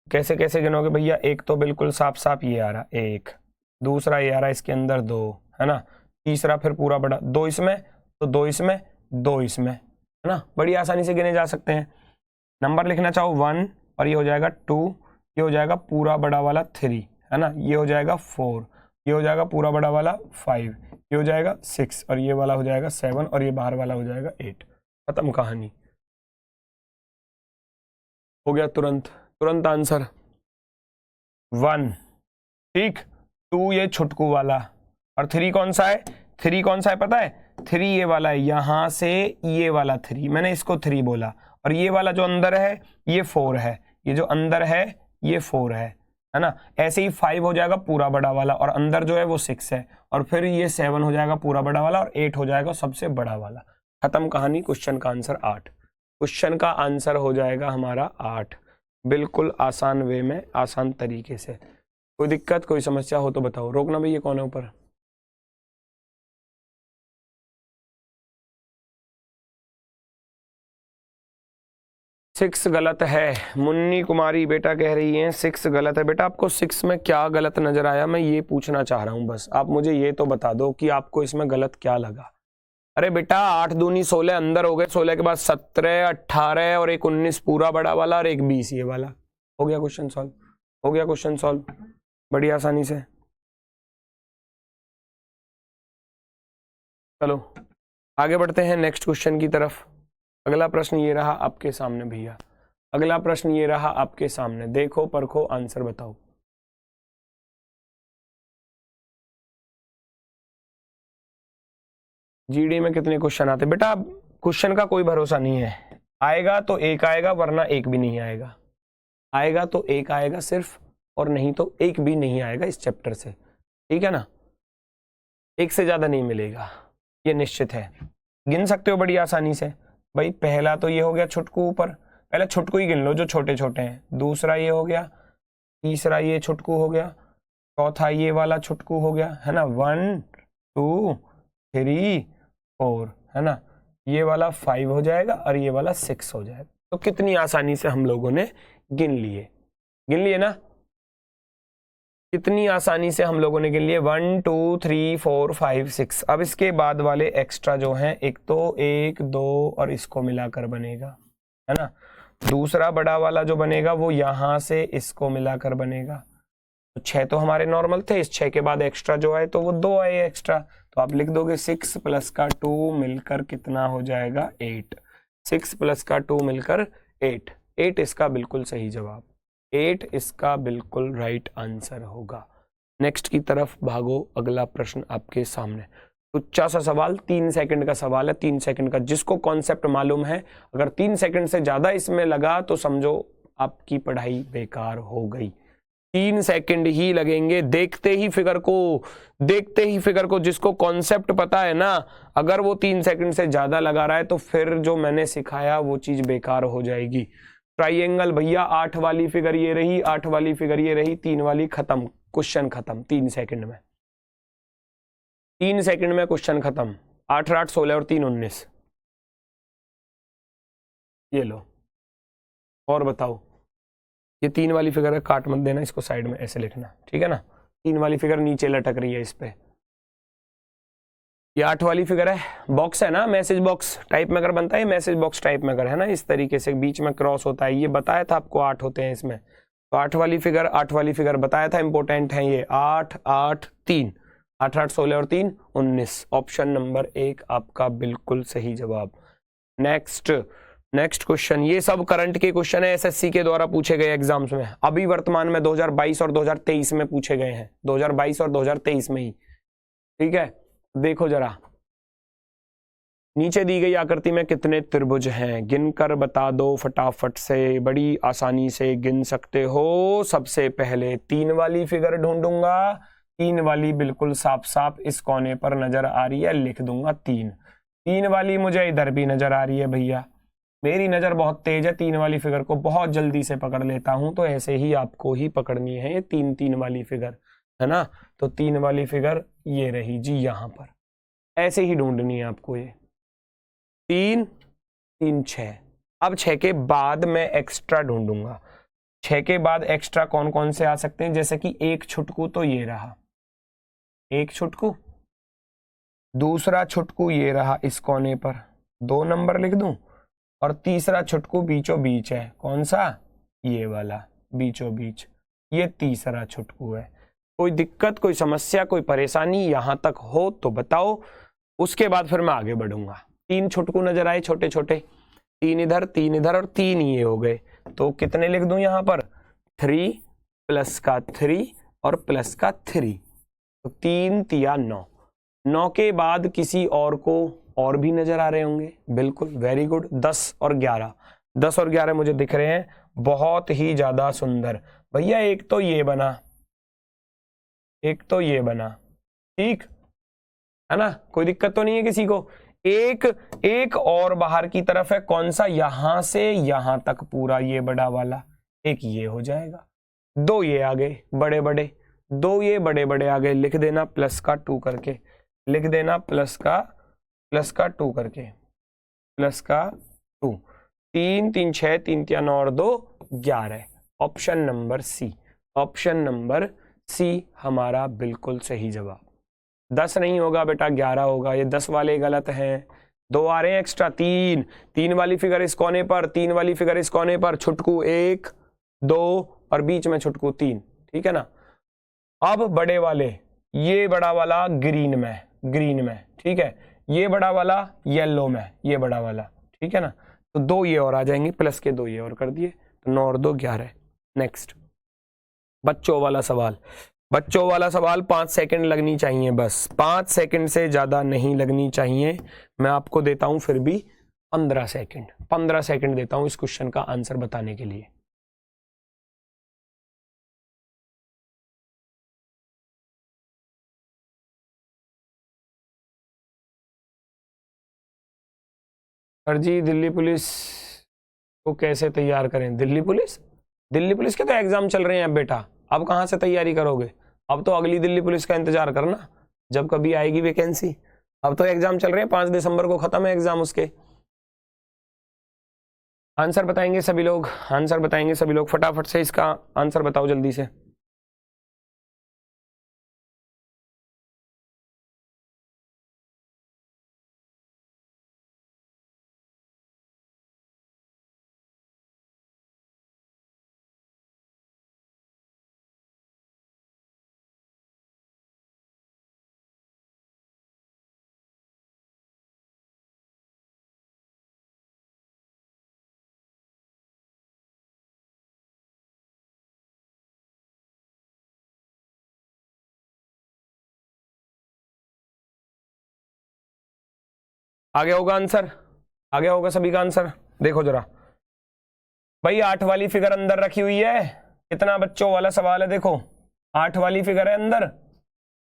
कैसे कैसे गिनोगे भैया, एक तो बिल्कुल साफ साफ ये आ रहा, एक, दूसरा ये आ रहा इसके अंदर 2, है ना, तीसरा फिर पूरा बड़ा 2 इसमें, तो 2 इसमें, 2 इसमें, है ना, बड़ी आसानी से गिने जा सकते हैं। नंबर लिखना चाहो 1 और ये हो जाएगा 2, ये हो जाएगा पूरा बड़ा वाला 3, है ना, ये हो जाएगा 4, ये हो जाएगा पूरा बड़ा वाला 5, ये हो जाएगा 6 और ये वाला हो जाएगा 7 और ये बाहर वाला हो जाएगा 8। खत्म कहानी, हो गया तुरंत, तुरंत आंसर 1, ठीक। 2 ये छुटकू वाला, और 3 कौन सा है, 3 कौन सा है पता है, 3 ये वाला है, यहां से ये वाला 3, मैंने इसको 3 बोला, और ये वाला जो अंदर है ये 4 है, ये जो अंदर है ये 4 है, है ना। ऐसे ही 5 हो जाएगा पूरा बड़ा वाला, और अंदर जो है वो 6 है, और फिर ये 7 हो जाएगा पूरा बड़ा वाला, और 8 हो जाएगा सबसे बड़ा वाला। खत्म कहानी। क्वेश्चन का आंसर 8। क्वेश्चन का आंसर हो जाएगा हमारा 8, बिल्कुल आसान वे में, आसान तरीके से। कोई दिक्कत, कोई समस्या हो तो बताओ। रोकना भैया, कौन है ऊपर? सिक्स गलत है। मुन्नी कुमारी बेटा कह रही हैं 6 गलत है। बेटा आपको 6 में क्या गलत नजर आया, मैं ये पूछना चाह रहा हूं। बस आप मुझे ये तो बता दो कि आपको इसमें गलत क्या लगा। अरे बेटा 8 दूनी 16 अंदर हो गए, 16 के बाद 17, 18 और एक 19 पूरा बड़ा वाला, और एक 20 ये वाला। हो गया क्वेश्चन सॉल्व, हो गया क्वेश्चन सॉल्व बड़ी आसानी से। चलो आगे बढ़ते हैं नेक्स्ट क्वेश्चन की तरफ। अगला प्रश्न ये रहा आपके सामने भैया, अगला प्रश्न ये रहा आपके सामने। देखो परखो आंसर बताओ। जीडी में कितने क्वेश्चन आते? बेटा क्वेश्चन का कोई भरोसा नहीं है, आएगा तो एक आएगा वरना एक भी नहीं आएगा, आएगा तो एक आएगा सिर्फ, और नहीं तो एक भी नहीं आएगा इस चैप्टर से, ठीक है ना। एक से ज्यादा नहीं मिलेगा, ये निश्चित है। गिन सकते हो बड़ी आसानी से भाई। पहला तो ये हो गया छुटकू ऊपर, पहले छुटकू ही गिन लो जो छोटे छोटे हैं। दूसरा ये हो गया, तीसरा ये छुटकू हो गया, चौथा ये वाला छुटकू हो गया, है ना। 1 2 3 4, है ना। ये वाला 5 हो जाएगा और ये वाला 6 हो जाएगा। तो कितनी आसानी से हम लोगों ने गिन लिए, गिन लिए ना। कितनी आसानी से हम लोगों ने गिन लिए। 1 2 3 4 5 6। अब इसके बाद वाले एक्स्ट्रा जो हैं, एक तो 1 2 और इसको मिलाकर बनेगा, है ना। दूसरा बड़ा वाला जो बनेगा वो यहां से इसको मिलाकर बनेगा। तो 6 तो हमारे नॉर्मल थे, इस 6 के बाद एक्स्ट्रा जो आए तो वो 2 आए एक्स्ट्रा। तो आप लिख दोगे 6 प्लस का 2 मिलकर कितना हो जाएगा 8। 6 प्लस का 2 मिलकर 8। 8 इसका बिल्कुल सही जवाब, 8 इसका बिल्कुल राइट आंसर होगा। नेक्स्ट की तरफ भागो। अगला प्रश्न आपके सामने, तुच्चा सा सवाल, 3 सेकंड का सवाल है, 3 सेकंड का। जिसको कॉन्सेप्ट मालूम है, अगर 3 सेकंड से ज्यादा इसमें लगा तो समझो आपकी पढ़ाई बेकार हो गई। 3 सेकंड ही लगेंगे, देखते ही फिगर को, देखते ही फिगर को। जिसको कॉन्सेप्ट पता है ना, अगर वो 3 सेकंड से ज्यादा लगा रहा है तो फिर जो मैंने सिखाया वो चीज बेकार हो जाएगी। ट्राइएंगल भैया 8 वाली फिगर ये रही, 8 वाली फिगर ये रही, 3 वाली खत्म, क्वेश्चन खत्म 3 सेकंड में। 3 सेकंड में क्वेश्चन खत्म। 8 8 16 और 3 19। ये लो और बताओ। ये 3 वाली फिगर है, काट मत देना, इसको साइड में ऐसे लिखना, ठीक है ना। 3 वाली फिगर नीचे लटक रही है इस पे। ये 8 वाली फिगर है, बॉक्स है ना, मैसेज बॉक्स टाइप में अगर बनता है, मैसेज बॉक्स टाइप में अगर है ना, इस तरीके से बीच में क्रॉस होता है। ये बताया था आपको 8 होते हैं इसमें। तो 8 वाली फिगर, 8 वाली फिगर बताया था, इंपॉर्टेंट है ये। 8 8 3, 8 8 16 और 3 19। ऑप्शन नंबर 1 आपका बिल्कुल सही जवाब। नेक्स्ट क्वेश्चन, ये सब करंट के क्वेश्चन है, एसएससी के द्वारा पूछे गए एग्जाम्स में। अभी वर्तमान में 2022 और 2023 में पूछे गए हैं, 2022 और 2023 में ही, ठीक है। देखो जरा, नीचे दी गई आकृति में कितने त्रिभुज हैं, गिनकर बता दो फटाफट से, बड़ी आसानी से गिन सकते हो। सबसे पहले 3 वाली फिगर ढूंढूंगा, 3 वाली बिल्कुल साफ साफ इस कोने पर नजर आ रही है, लिख दूंगा 3। 3 वाली मुझे इधर भी नजर आ रही है भैया, मेरी नजर बहुत तेज है, 3 वाली फिगर को बहुत जल्दी से पकड़ लेता हूं। तो ऐसे ही आपको ही पकड़नी है ये 3 वाली फिगर, है ना। तो 3 वाली फिगर ये रही जी, यहां पर ऐसे ही ढूंढनी है आपको ये। 3 3 6। अब 6 के बाद मैं एक्स्ट्रा ढूंढूंगा। 6 के बाद एक्स्ट्रा कौन कौन से आ सकते हैं, जैसे कि एक छुटकू तो ये रहा, एक छुटकू। दूसरा छुटकू ये रहा इस कोने पर, 2 नंबर लिख दूं। और तीसरा छुटकू बीचों बीच है, कौन सा, ये वाला बीचों बीच, ये तीसरा छुटकू है। कोई दिक्कत, कोई समस्या, कोई परेशानी यहां तक हो तो बताओ, उसके बाद फिर मैं आगे बढ़ूंगा। 3 छुटकू नजर आए छोटे छोटे, 3 इधर 3 इधर और 3 ये हो गए। तो कितने लिख दूं यहां पर, 3 प्लस का 3 और प्लस का 3, तो 3 तिया 9। 9 के बाद किसी और को और भी नजर आ रहे होंगे, बिल्कुल, वेरी गुड। 10 और 11, 10 और 11 मुझे दिख रहे हैं, बहुत ही ज्यादा सुंदर। भैया एक तो ये बना, एक तो ये बना, ठीक है ना, कोई दिक्कत तो नहीं है किसी को। एक एक और बाहर की तरफ है, कौन सा, यहां से यहां तक पूरा ये बड़ा वाला, एक ये हो जाएगा। दो ये आ गए बड़े बड़े, दो ये बड़े बड़े आ गए, लिख देना प्लस का 2 करके, लिख देना प्लस का 2 करके, प्लस का 2। 3 3 6, 3 3 9 और 2 11। Option number C, option number C हमारा बिल्कुल सही जवाब। 10 नहीं होगा बेटा, 11 होगा, ये 10 वाले गलत हैं। 2 आ रहे हैं एक्स्ट्रा, 3 3 वाली फिगर इस कोने पर, 3 वाली फिगर इस कोने पर, छुटकू 1 2 और बीच में छुटकू 3, ठीक है ना। अब बड़े वाले, ये बड़ा वाला ग्रीन में, ग्रीन में, ठीक है, ये बड़ा वाला येलो में, ये बड़ा वाला, ठीक है ना। तो 2 ये और आ जाएंगे, प्लस के 2 ये और कर दिए, तो 9 और 2 11। नेक्स्ट बच्चों वाला सवाल, बच्चों वाला सवाल 5 सेकंड लगनी चाहिए, बस 5 सेकंड से ज्यादा नहीं लगनी चाहिए। मैं आपको देता हूं फिर भी 15 सेकंड, 15 सेकंड देता हूं इस क्वेश्चन का आंसर बताने के लिए। सर जी दिल्ली पुलिस को कैसे तैयार करें? दिल्ली पुलिस, दिल्ली पुलिस के तो एग्जाम चल रहे हैं अब बेटा, अब कहां से तैयारी करोगे? अब तो अगली दिल्ली पुलिस का इंतजार करना, जब कभी आएगी वैकेंसी। अब तो एग्जाम चल रहे हैं, 5 दिसंबर को खत्म है एग्जाम उसके। आंसर बताएंगे सभी लोग, आंसर बताएंगे सभी लोग, फटाफट से इसका आंसर बताओ जल्दी से। आ गया होगा आंसर, आ गया होगा सभी का आंसर। देखो जरा भाई, 8 वाली फिगर अंदर रखी हुई है, कितना बच्चों वाला सवाल है, देखो 8 वाली फिगर है अंदर,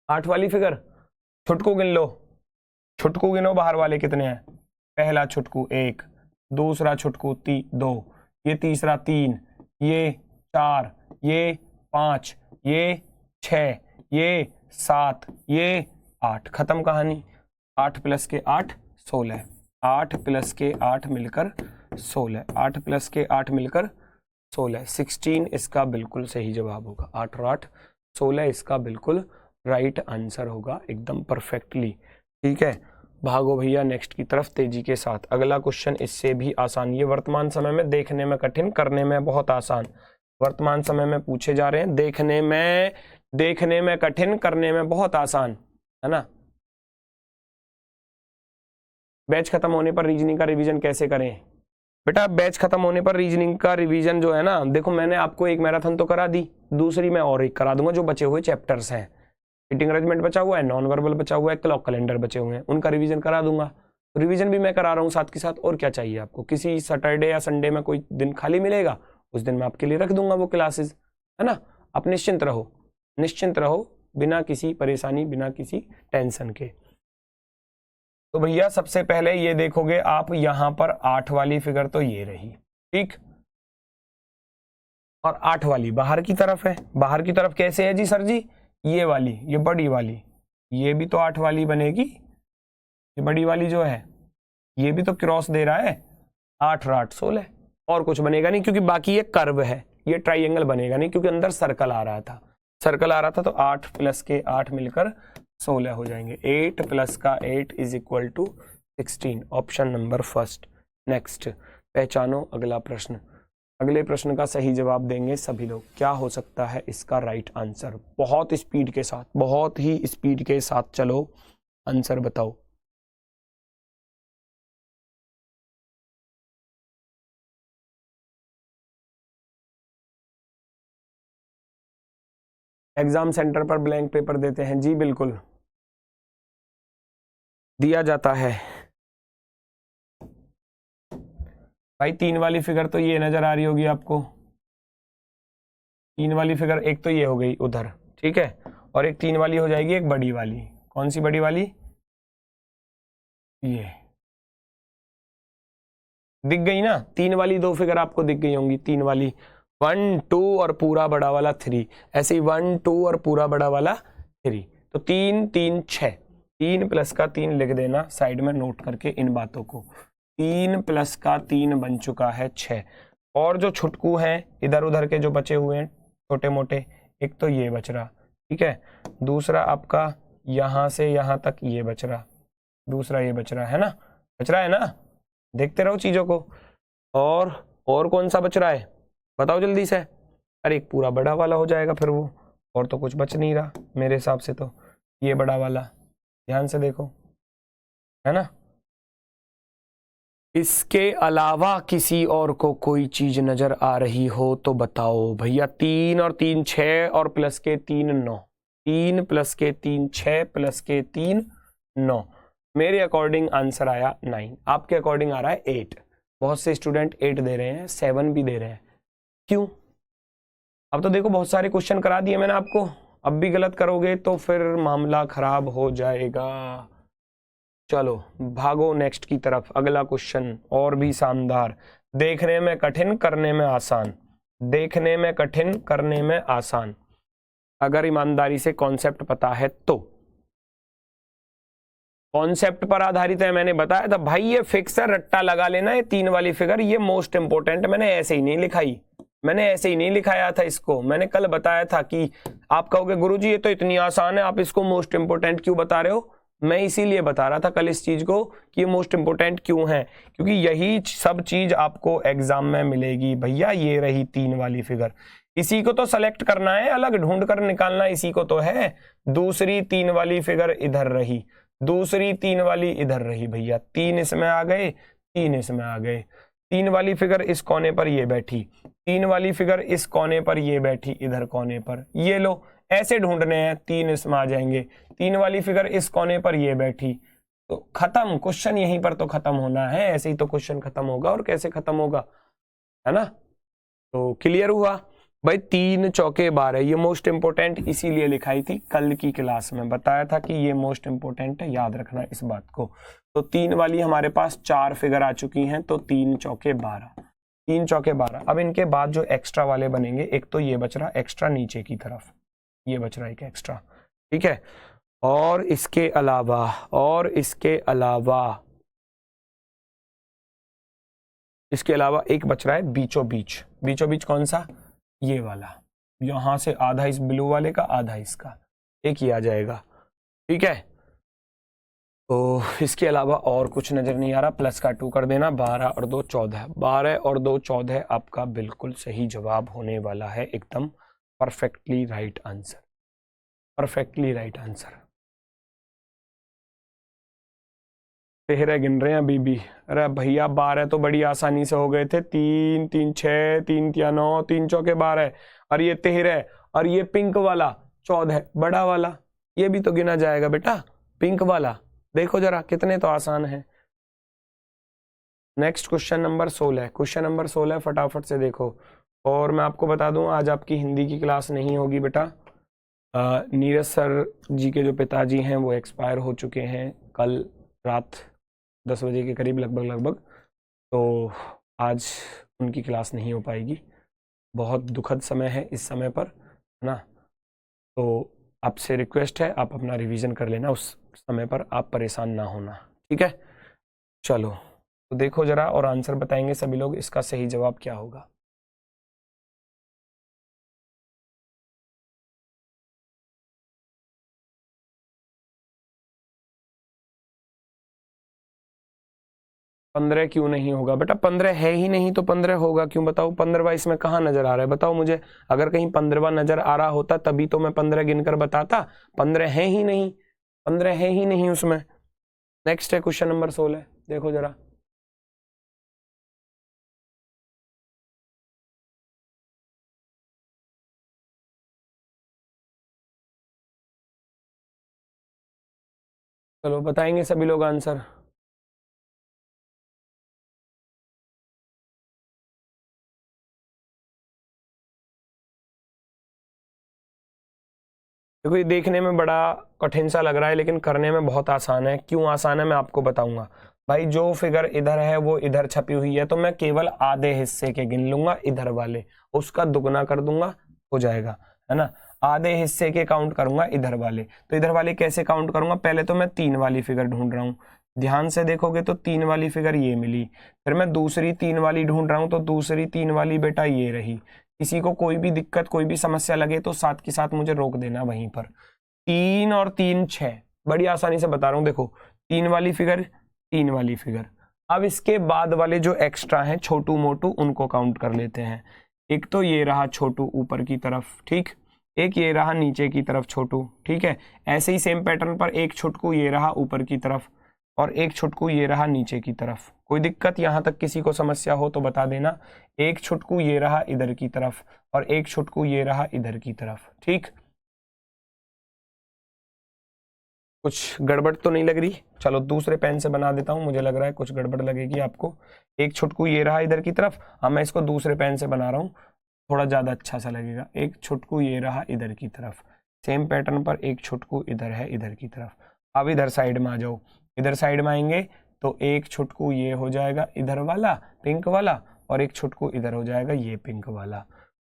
8 वाली फिगर, छुटकू गिन लो, छुटकू गिनो बाहर वाले कितने हैं। पहला छुटकू 1, दूसरा छुटकू 2, ये तीसरा 3, ये 4, ये 5, ये 6, ये 7, ये 8, खत्म कहानी। 8 प्लस के 8 16, 8 प्लस के 8 मिलकर 16, 8 प्लस के 8 मिलकर 16, 16 इसका बिल्कुल सही जवाब होगा। 8 और 8 16 इसका बिल्कुल राइट आंसर होगा, एकदम परफेक्टली, ठीक है। भागो भैया नेक्स्ट की तरफ तेजी के साथ। अगला क्वेश्चन इससे भी आसान, ये वर्तमान समय में देखने में कठिन, करने में बहुत आसान। वर्तमान समय में पूछे जा रहे हैं, देखने में कठिन, करने में बहुत आसान, है ना। बैच खत्म होने पर रीजनिंग का रिवीजन कैसे करें? बेटा बैच खत्म होने पर रीजनिंग का रिवीजन जो है ना, देखो मैंने आपको एक मैराथन तो करा दी, दूसरी मैं और एक करा दूंगा, जो बचे हुए चैप्टर्स हैं, रीडिंग अरेंजमेंट बचा हुआ है, नॉन वर्बल बचा हुआ है, क्लॉक कैलेंडर बचे हुए हैं, उनका रिवीजन करा दूंगा। रिवीजन भी मैं करा रहा हूँ साथ के साथ, और क्या चाहिए आपको? किसी सैटरडे या संडे में कोई दिन खाली मिलेगा, उस दिन मैं आपके लिए रख दूंगा वो क्लासेस, है ना। आप निश्चिंत रहो, निश्चिंत रहो, बिना किसी परेशानी, बिना किसी टेंशन के। तो भैया सबसे पहले ये देखोगे आप, यहां पर 8 वाली फिगर तो ये रही, ठीक, और 8 वाली बाहर की तरफ है, बाहर की तरफ कैसे है जी सर जी? ये वाली, ये बड़ी वाली, ये भी तो 8 वाली बनेगी, ये बड़ी वाली जो है ये भी तो क्रॉस दे रहा है, 8 और 8 16, और कुछ बनेगा नहीं, क्योंकि बाकी ये कर्व है, ये ट्राइंगल बनेगा नहीं, क्योंकि अंदर सर्कल आ रहा था, सर्कल आ रहा था, तो 8 प्लस के 8 मिलकर 16 हो जाएंगे। 8 प्लस का 8 is equal to 16, option number first. Next पहचानो अगला प्रश्न, अगले प्रश्न का सही जवाब देंगे सभी लोग। क्या हो सकता है इसका राइट आंसर? बहुत स्पीड के साथ, बहुत ही स्पीड के साथ चलो, आंसर बताओ। एग्जाम सेंटर पर ब्लैंक पेपर देते हैं जी, बिल्कुल दिया जाता है भाई। 3 वाली फिगर तो ये नजर आ रही होगी आपको, तीन वाली फिगर एक तो ये हो गई उधर, ठीक है, और एक तीन वाली हो जाएगी एक बड़ी वाली। कौन सी बड़ी वाली? ये दिख गई ना, तीन वाली दो फिगर आपको दिख गई होंगी, तीन वाली 1 2 और पूरा बड़ा वाला 3, ऐसे ही 1 2 और पूरा बड़ा वाला 3। तो 3 3 6, 3 प्लस का 3 लिख देना साइड में नोट करके इन बातों को। 3 प्लस का 3 बन चुका है 6। और जो छुटकू हैं इधर उधर के जो बचे हुए हैं छोटे मोटे, एक तो ये बच रहा, ठीक है, दूसरा आपका यहां से यहां तक ये बच रहा, दूसरा ये बच रहा है ना, बच रहा है ना, देखते रहो चीजों को। और कौन सा बच रहा है बताओ जल्दी से। अरे एक पूरा बड़ा वाला हो जाएगा फिर वो, और तो कुछ बच नहीं रहा मेरे हिसाब से, तो ये बड़ा वाला, ध्यान से देखो, है ना। इसके अलावा किसी और को कोई चीज नजर आ रही हो तो बताओ भैया। 3 और 3 6 और प्लस के 3 9, 3 प्लस के 3 6 प्लस के 3 9। मेरे अकॉर्डिंग आंसर आया 9, आपके अकॉर्डिंग आ रहा है 8। बहुत से स्टूडेंट 8 दे रहे हैं, 7 भी दे रहे हैं, क्यों? अब तो देखो बहुत सारे क्वेश्चन करा दिए मैंने आपको, अब भी गलत करोगे तो फिर मामला खराब हो जाएगा। चलो भागो नेक्स्ट की तरफ, अगला क्वेश्चन और भी शानदार, देखने में कठिन करने में आसान, देखने में कठिन करने में आसान, अगर ईमानदारी से कॉन्सेप्ट पता है तो। कॉन्सेप्ट पर आधारित है, मैंने बताया था भाई ये फिक्स है, रट्टा लगा लेना, ये तीन वाली फिगर ये मोस्ट इंपोर्टेंट, मैंने ऐसे ही नहीं लिखाई, मैंने ऐसे ही नहीं लिखाया था इसको, मैंने कल बताया था कि आप कहोगे गुरुजी ये तो इतनी आसान है, आप इसको मोस्ट इंपोर्टेंट क्यों बता रहे हो? मैं इसीलिए बता रहा था कल इस चीज को कि ये मोस्ट इंपोर्टेंट क्यों है, क्योंकि यही सब चीज आपको एग्जाम में मिलेगी। भैया ये रही तीन वाली फिगर, इसी को तो सेलेक्ट करना है, अलग ढूंढ कर निकालना इसी को तो है। दूसरी तीन वाली फिगर इधर रही, दूसरी तीन वाली इधर रही, भैया तीन इसमें आ गए, तीन इसमें आ गए, तीन वाली फिगर इस कोने पर ये बैठी, तीन वाली फिगर इस कोने पर ये बैठी, इधर कोने पर, ये लो ऐसे ढूंढने हैं, तीन इसमें आ जाएंगे, तीन वाली फिगर इस कोने पर ये बैठी, तो खत्म क्वेश्चन, यहीं पर तो खत्म होना है, ऐसे ही तो क्वेश्चन खत्म होगा, और कैसे खत्म होगा, है ना। तो क्लियर हुआ भाई, 3 चौके 12, ये मोस्ट इंपोर्टेंट इसीलिए लिखाई थी, कल की क्लास में बताया था कि ये मोस्ट इंपोर्टेंट है, याद रखना इस बात को। तो तीन वाली हमारे पास 4 फिगर आ चुकी हैं, तो 3 चौके 12, 3 चौके 12। अब इनके बाद जो एक्स्ट्रा वाले बनेंगे, एक तो ये बच रहा एक्स्ट्रा नीचे की तरफ, ये बच रहा है एक एक्स्ट्रा, ठीक है, और इसके अलावा, और इसके अलावा एक बच रहा है बीचों बीच, बीचों बीच कौन सा? ये वाला, यहां से आधा इस ब्लू वाले का, आधा इसका, एक ही आ जाएगा, ठीक है। तो इसके अलावा और कुछ नजर नहीं आ रहा, प्लस का 2 कर देना, 12 और 2 14, 12 और 2 14 आपका बिल्कुल सही जवाब होने वाला है, एकदम perfectly right answer, perfectly right answer. तेरह गिन रहे हैं अभी भी, अरे भैया 12 तो बड़ी आसानी से हो गए थे, 3 3 6, 3 3 9, 3 चौके 12, और ये 13, और ये पिंक वाला 14 बड़ा वाला, ये भी तो गिना जाएगा बेटा, पिंक वाला, देखो जरा कितने तो आसान है। Next question number 16, question number 16 फटाफट से देखो। और मैं आपको बता दूं आज आपकी हिंदी की क्लास नहीं होगी बेटा, नीरज सर जी के जो पिताजी हैं वो एक्सपायर हो चुके हैं कल रात 10 बजे के करीब लगभग, तो आज उनकी क्लास नहीं हो पाएगी, बहुत दुखद समय है इस समय पर, है ना। तो आपसे रिक्वेस्ट है आप अपना रिवीजन कर लेना, उस समय पर आप परेशान ना होना, ठीक है। चलो तो देखो जरा, और आंसर बताएंगे सभी लोग, इसका सही जवाब क्या होगा। पंद्रह क्यों नहीं होगा बेटा? 15 है ही नहीं तो 15 होगा क्यों? बताओ 15वां इसमें कहाँ नजर आ रहा है, बताओ मुझे, अगर कहीं 15वां नजर आ रहा होता तभी तो मैं 15 गिनकर बताता, 15 है ही नहीं, 15 है ही नहीं उसमें। नेक्स्ट है क्वेश्चन नंबर 16, देखो जरा। चलो बताएंगे सभी लोग आंसर। देखो ये देखने में बड़ा कठिन सा लग रहा है लेकिन करने में बहुत आसान है। क्यों आसान है मैं आपको बताऊंगा। भाई जो फिगर इधर है वो इधर छपी हुई है तो मैं केवल आधे हिस्से के गिन लूंगा इधर वाले, उसका दुगना कर दूंगा, हो जाएगा, है ना। आधे हिस्से के काउंट करूंगा इधर वाले, तो इधर वाले कैसे काउंट करूंगा, पहले तो मैं 3 वाली फिगर ढूंढ रहा हूँ। ध्यान से देखोगे तो 3 वाली फिगर ये मिली, फिर मैं दूसरी 3 वाली ढूंढ रहा हूँ तो दूसरी 3 वाली बेटा ये रही। किसी को कोई भी दिक्कत कोई भी समस्या लगे तो साथ के साथ मुझे रोक देना वहीं पर। 3 और 3 6, बड़ी आसानी से बता रहा हूँ। देखो 3 वाली फिगर, 3 वाली फिगर। अब इसके बाद वाले जो एक्स्ट्रा हैं छोटू मोटू उनको काउंट कर लेते हैं। एक तो ये रहा छोटू ऊपर की तरफ, ठीक, एक ये रहा नीचे की तरफ छोटू, ठीक है। ऐसे ही सेम पैटर्न पर एक छुटकू ये रहा ऊपर की तरफ और एक छुटकू ये रहा नीचे की तरफ। कोई दिक्कत यहां तक किसी को समस्या हो तो बता देना। एक छुटकू ये रहा इधर की तरफ और एक छुटकू ये रहा इधर की तरफ, ठीक। कुछ गड़बड़ तो नहीं लग रही? चलो दूसरे पेन से बना देता हूं, मुझे लग रहा है कुछ गड़बड़ लगेगी आपको। एक छुटकू ये रहा इधर की तरफ, हाँ मैं इसको दूसरे पेन से बना रहा हूँ, थोड़ा ज़्यादा अच्छा सा लगेगा। एक छुटकू ये रहा इधर की तरफ, सेम पैटर्न पर एक छुटकू इधर है इधर की तरफ। अब इधर साइड में आ जाओ, इधर साइड में आएंगे तो एक छुटकू ये हो जाएगा इधर वाला पिंक वाला और एक छुटकू इधर हो जाएगा ये पिंक वाला।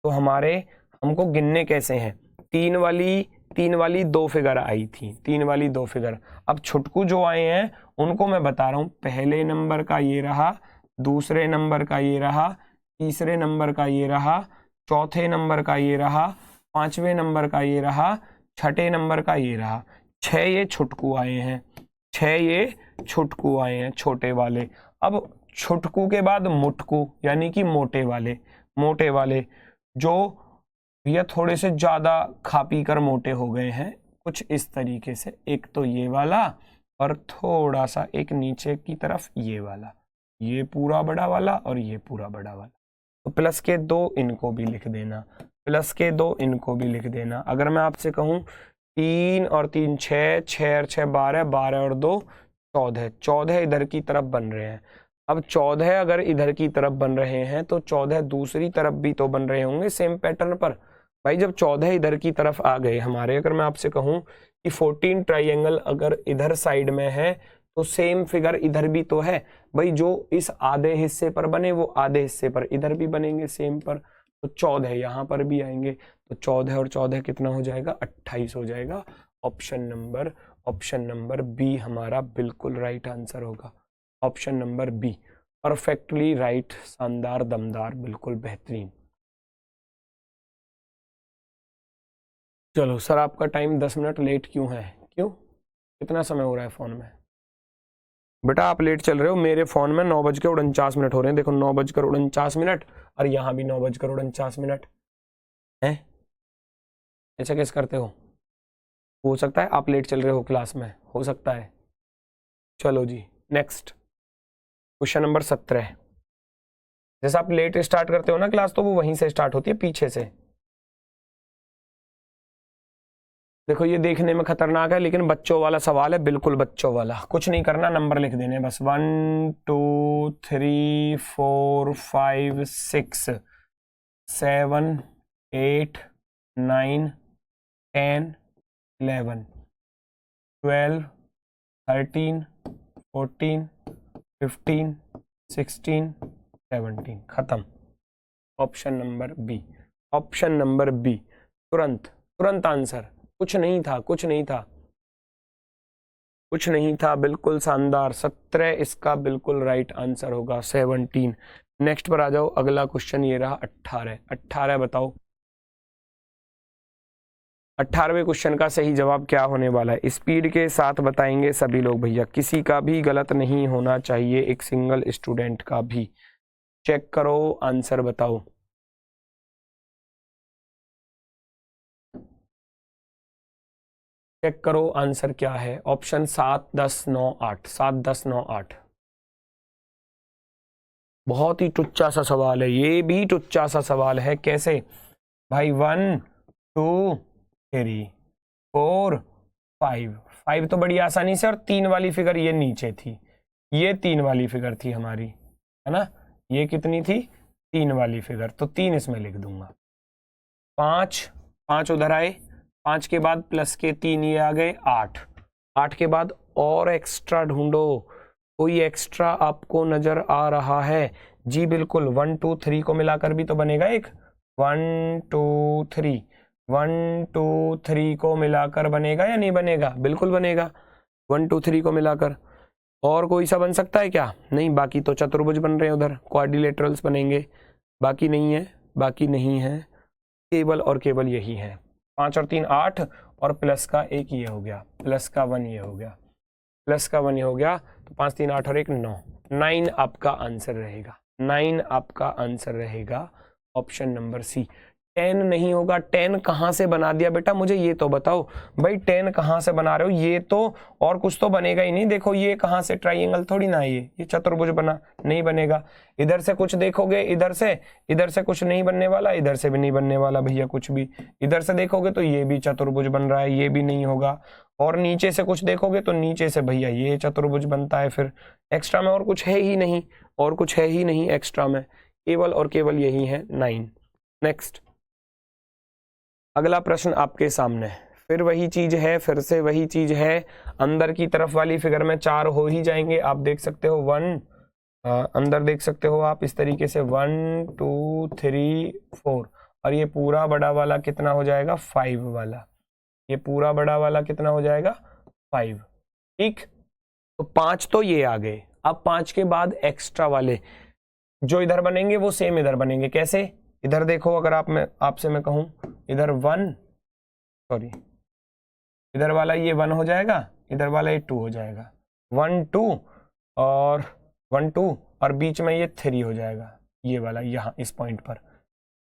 तो हमारे हमको गिनने कैसे हैं, 3 वाली 2 फिगर आई थी, 3 वाली 2 फिगर। अब छुटकू जो आए हैं उनको मैं बता रहा हूँ, पहले नंबर का ये रहा, दूसरे नंबर का ये रहा, तीसरे नंबर का ये रहा, चौथे नंबर का ये रहा, पांचवें नंबर का ये रहा, छठे नंबर का ये रहा। 6 ये छुटकू आए हैं, 6 ये छुटकू आए हैं छोटे वाले। अब छुटकू के बाद मुटकू यानी कि मोटे वाले जो ये थोड़े से ज्यादा खा पी कर मोटे हो गए हैं, कुछ इस तरीके से। एक तो ये वाला और थोड़ा सा एक नीचे की तरफ ये वाला, ये पूरा बड़ा वाला और ये पूरा बड़ा वाला। तो प्लस के 2 इनको भी लिख देना, प्लस के 2 इनको भी लिख देना। अगर मैं आपसे कहूं 3 और 3 6, 6 और 6 12, 12 और 2 14, 14 इधर की तरफ बन रहे हैं। अब 14 अगर इधर की तरफ बन रहे हैं तो 14 दूसरी तरफ भी तो बन रहे होंगे सेम पैटर्न पर। भाई जब 14 इधर की तरफ आ गए हमारे, अगर मैं आपसे कहूं कि 14 ट्राइंगल अगर इधर साइड में है तो सेम फिगर इधर भी तो है। भाई जो इस आधे हिस्से पर बने वो आधे हिस्से पर इधर भी बनेंगे सेम पर, तो 14 यहाँ पर भी आएंगे। तो 14 और 14 कितना हो जाएगा, 28 हो जाएगा। ऑप्शन नंबर बी हमारा बिल्कुल राइट आंसर होगा। Option number be perfectly right, शानदार, दमदार, बिल्कुल बेहतरीन। चलो सर आपका टाइम 10 मिनट लेट क्यों है, क्यों, कितना समय हो रहा है फोन में? बेटा आप लेट चल रहे हो, मेरे फोन में 9:49 हो रहे हैं। देखो 9:49 और यहाँ भी 9:49 है। ऐसा कैसे करते हो सकता है आप लेट चल रहे हो क्लास में, हो सकता है। चलो जी नेक्स्ट क्वेश्चन नंबर 17। जैसे आप लेट स्टार्ट करते हो ना क्लास तो वो वहीं से स्टार्ट होती है पीछे से। देखो ये देखने में खतरनाक है लेकिन बच्चों वाला सवाल है, बिल्कुल बच्चों वाला। कुछ नहीं करना, नंबर लिख देने बस। 1 2 3 4 5 6 7 8 9 10 11 12 13 14 15 16 17, खत्म। Option number B, option number B, तुरंत आंसर। कुछ नहीं था, बिल्कुल शानदार। 17 इसका बिल्कुल राइट आंसर होगा, 17। नेक्स्ट पर आ जाओ, अगला क्वेश्चन ये रहा 18 बताओ 18वें क्वेश्चन का सही जवाब क्या होने वाला है। स्पीड के साथ बताएंगे सभी लोग भैया, किसी का भी गलत नहीं होना चाहिए, एक सिंगल स्टूडेंट का भी। चेक करो आंसर बताओ। चेक करो आंसर क्या है। ऑप्शन 7 10 9 8, 7 10 9 8। बहुत ही टुच्चा सा सवाल है, ये भी टुच्चा सा सवाल है। कैसे भाई, 1 2 3 4 5 तो बड़ी आसानी से, और 3 वाली फिगर ये नीचे थी, ये 3 वाली फिगर थी हमारी, है ना। ये कितनी थी, 3 वाली फिगर, तो 3 इसमें लिख दूंगा। 5 उधर आए, 5 के बाद प्लस के 3 ये आ गए 8। 8 के बाद और एक्स्ट्रा ढूंढो, कोई एक्स्ट्रा आपको नजर आ रहा है? जी बिल्कुल, 1 2 3 को मिलाकर भी तो बनेगा एक। 1 2 3, 1 2 3 को मिलाकर बनेगा या नहीं बनेगा? बिल्कुल बनेगा, 1 2 3 को मिलाकर। और कोई सा बन सकता है क्या? नहीं, बाकी तो चतुर्भुज बन रहे हैं, उधर क्वाड्रिलेटरल्स बनेंगे, बाकी नहीं है, बाकी नहीं है, केवल और केवल यही है। 5 और 3 8 और प्लस का 1 ये हो गया, प्लस का 1 ये हो गया, प्लस का 1 ये हो गया, तो 5 3 8 और 1 9। 9 आपका आंसर रहेगा, 9 आपका आंसर रहेगा ऑप्शन नंबर सी। 10 नहीं होगा। 10 कहाँ से बना दिया बेटा, मुझे ये तो बताओ भाई, 10 कहाँ से बना रहे हो? ये तो और कुछ तो बनेगा ही नहीं। देखो ये कहाँ से, ट्राइंगल थोड़ी ना, ये चतुर्भुज बना, नहीं बनेगा। इधर से कुछ देखोगे, इधर से कुछ नहीं बनने वाला, इधर से भी नहीं बनने वाला भैया कुछ भी। इधर से देखोगे तो ये भी चतुर्भुज बन रहा है, ये भी नहीं होगा। और नीचे से कुछ देखोगे तो नीचे से भैया ये चतुर्भुज बनता है। फिर एक्स्ट्रा में और कुछ है ही नहीं, और कुछ है ही नहीं एक्स्ट्रा में, केवल और केवल यही है 9। नेक्स्ट, अगला प्रश्न आपके सामने, फिर वही चीज है, फिर से वही चीज है। अंदर की तरफ वाली फिगर में 4 हो ही जाएंगे, आप देख सकते हो 1, अंदर देख सकते हो आप इस तरीके से 1 2 3 4, और ये पूरा बड़ा वाला कितना हो जाएगा? 5 वाला। ये पूरा बड़ा वाला कितना हो जाएगा? 5। ठीक, तो 5 तो ये आ गए। अब 5 के बाद एक्स्ट्रा वाले जो इधर बनेंगे वो सेम इधर बनेंगे। कैसे? इधर देखो, अगर आपसे मैं कहूं इधर 1, सॉरी, इधर वाला ये 1 हो जाएगा, इधर वाला ये 2 हो जाएगा। 1 2 और 1 2 और बीच में ये 3 हो जाएगा, ये वाला यहाँ इस पॉइंट पर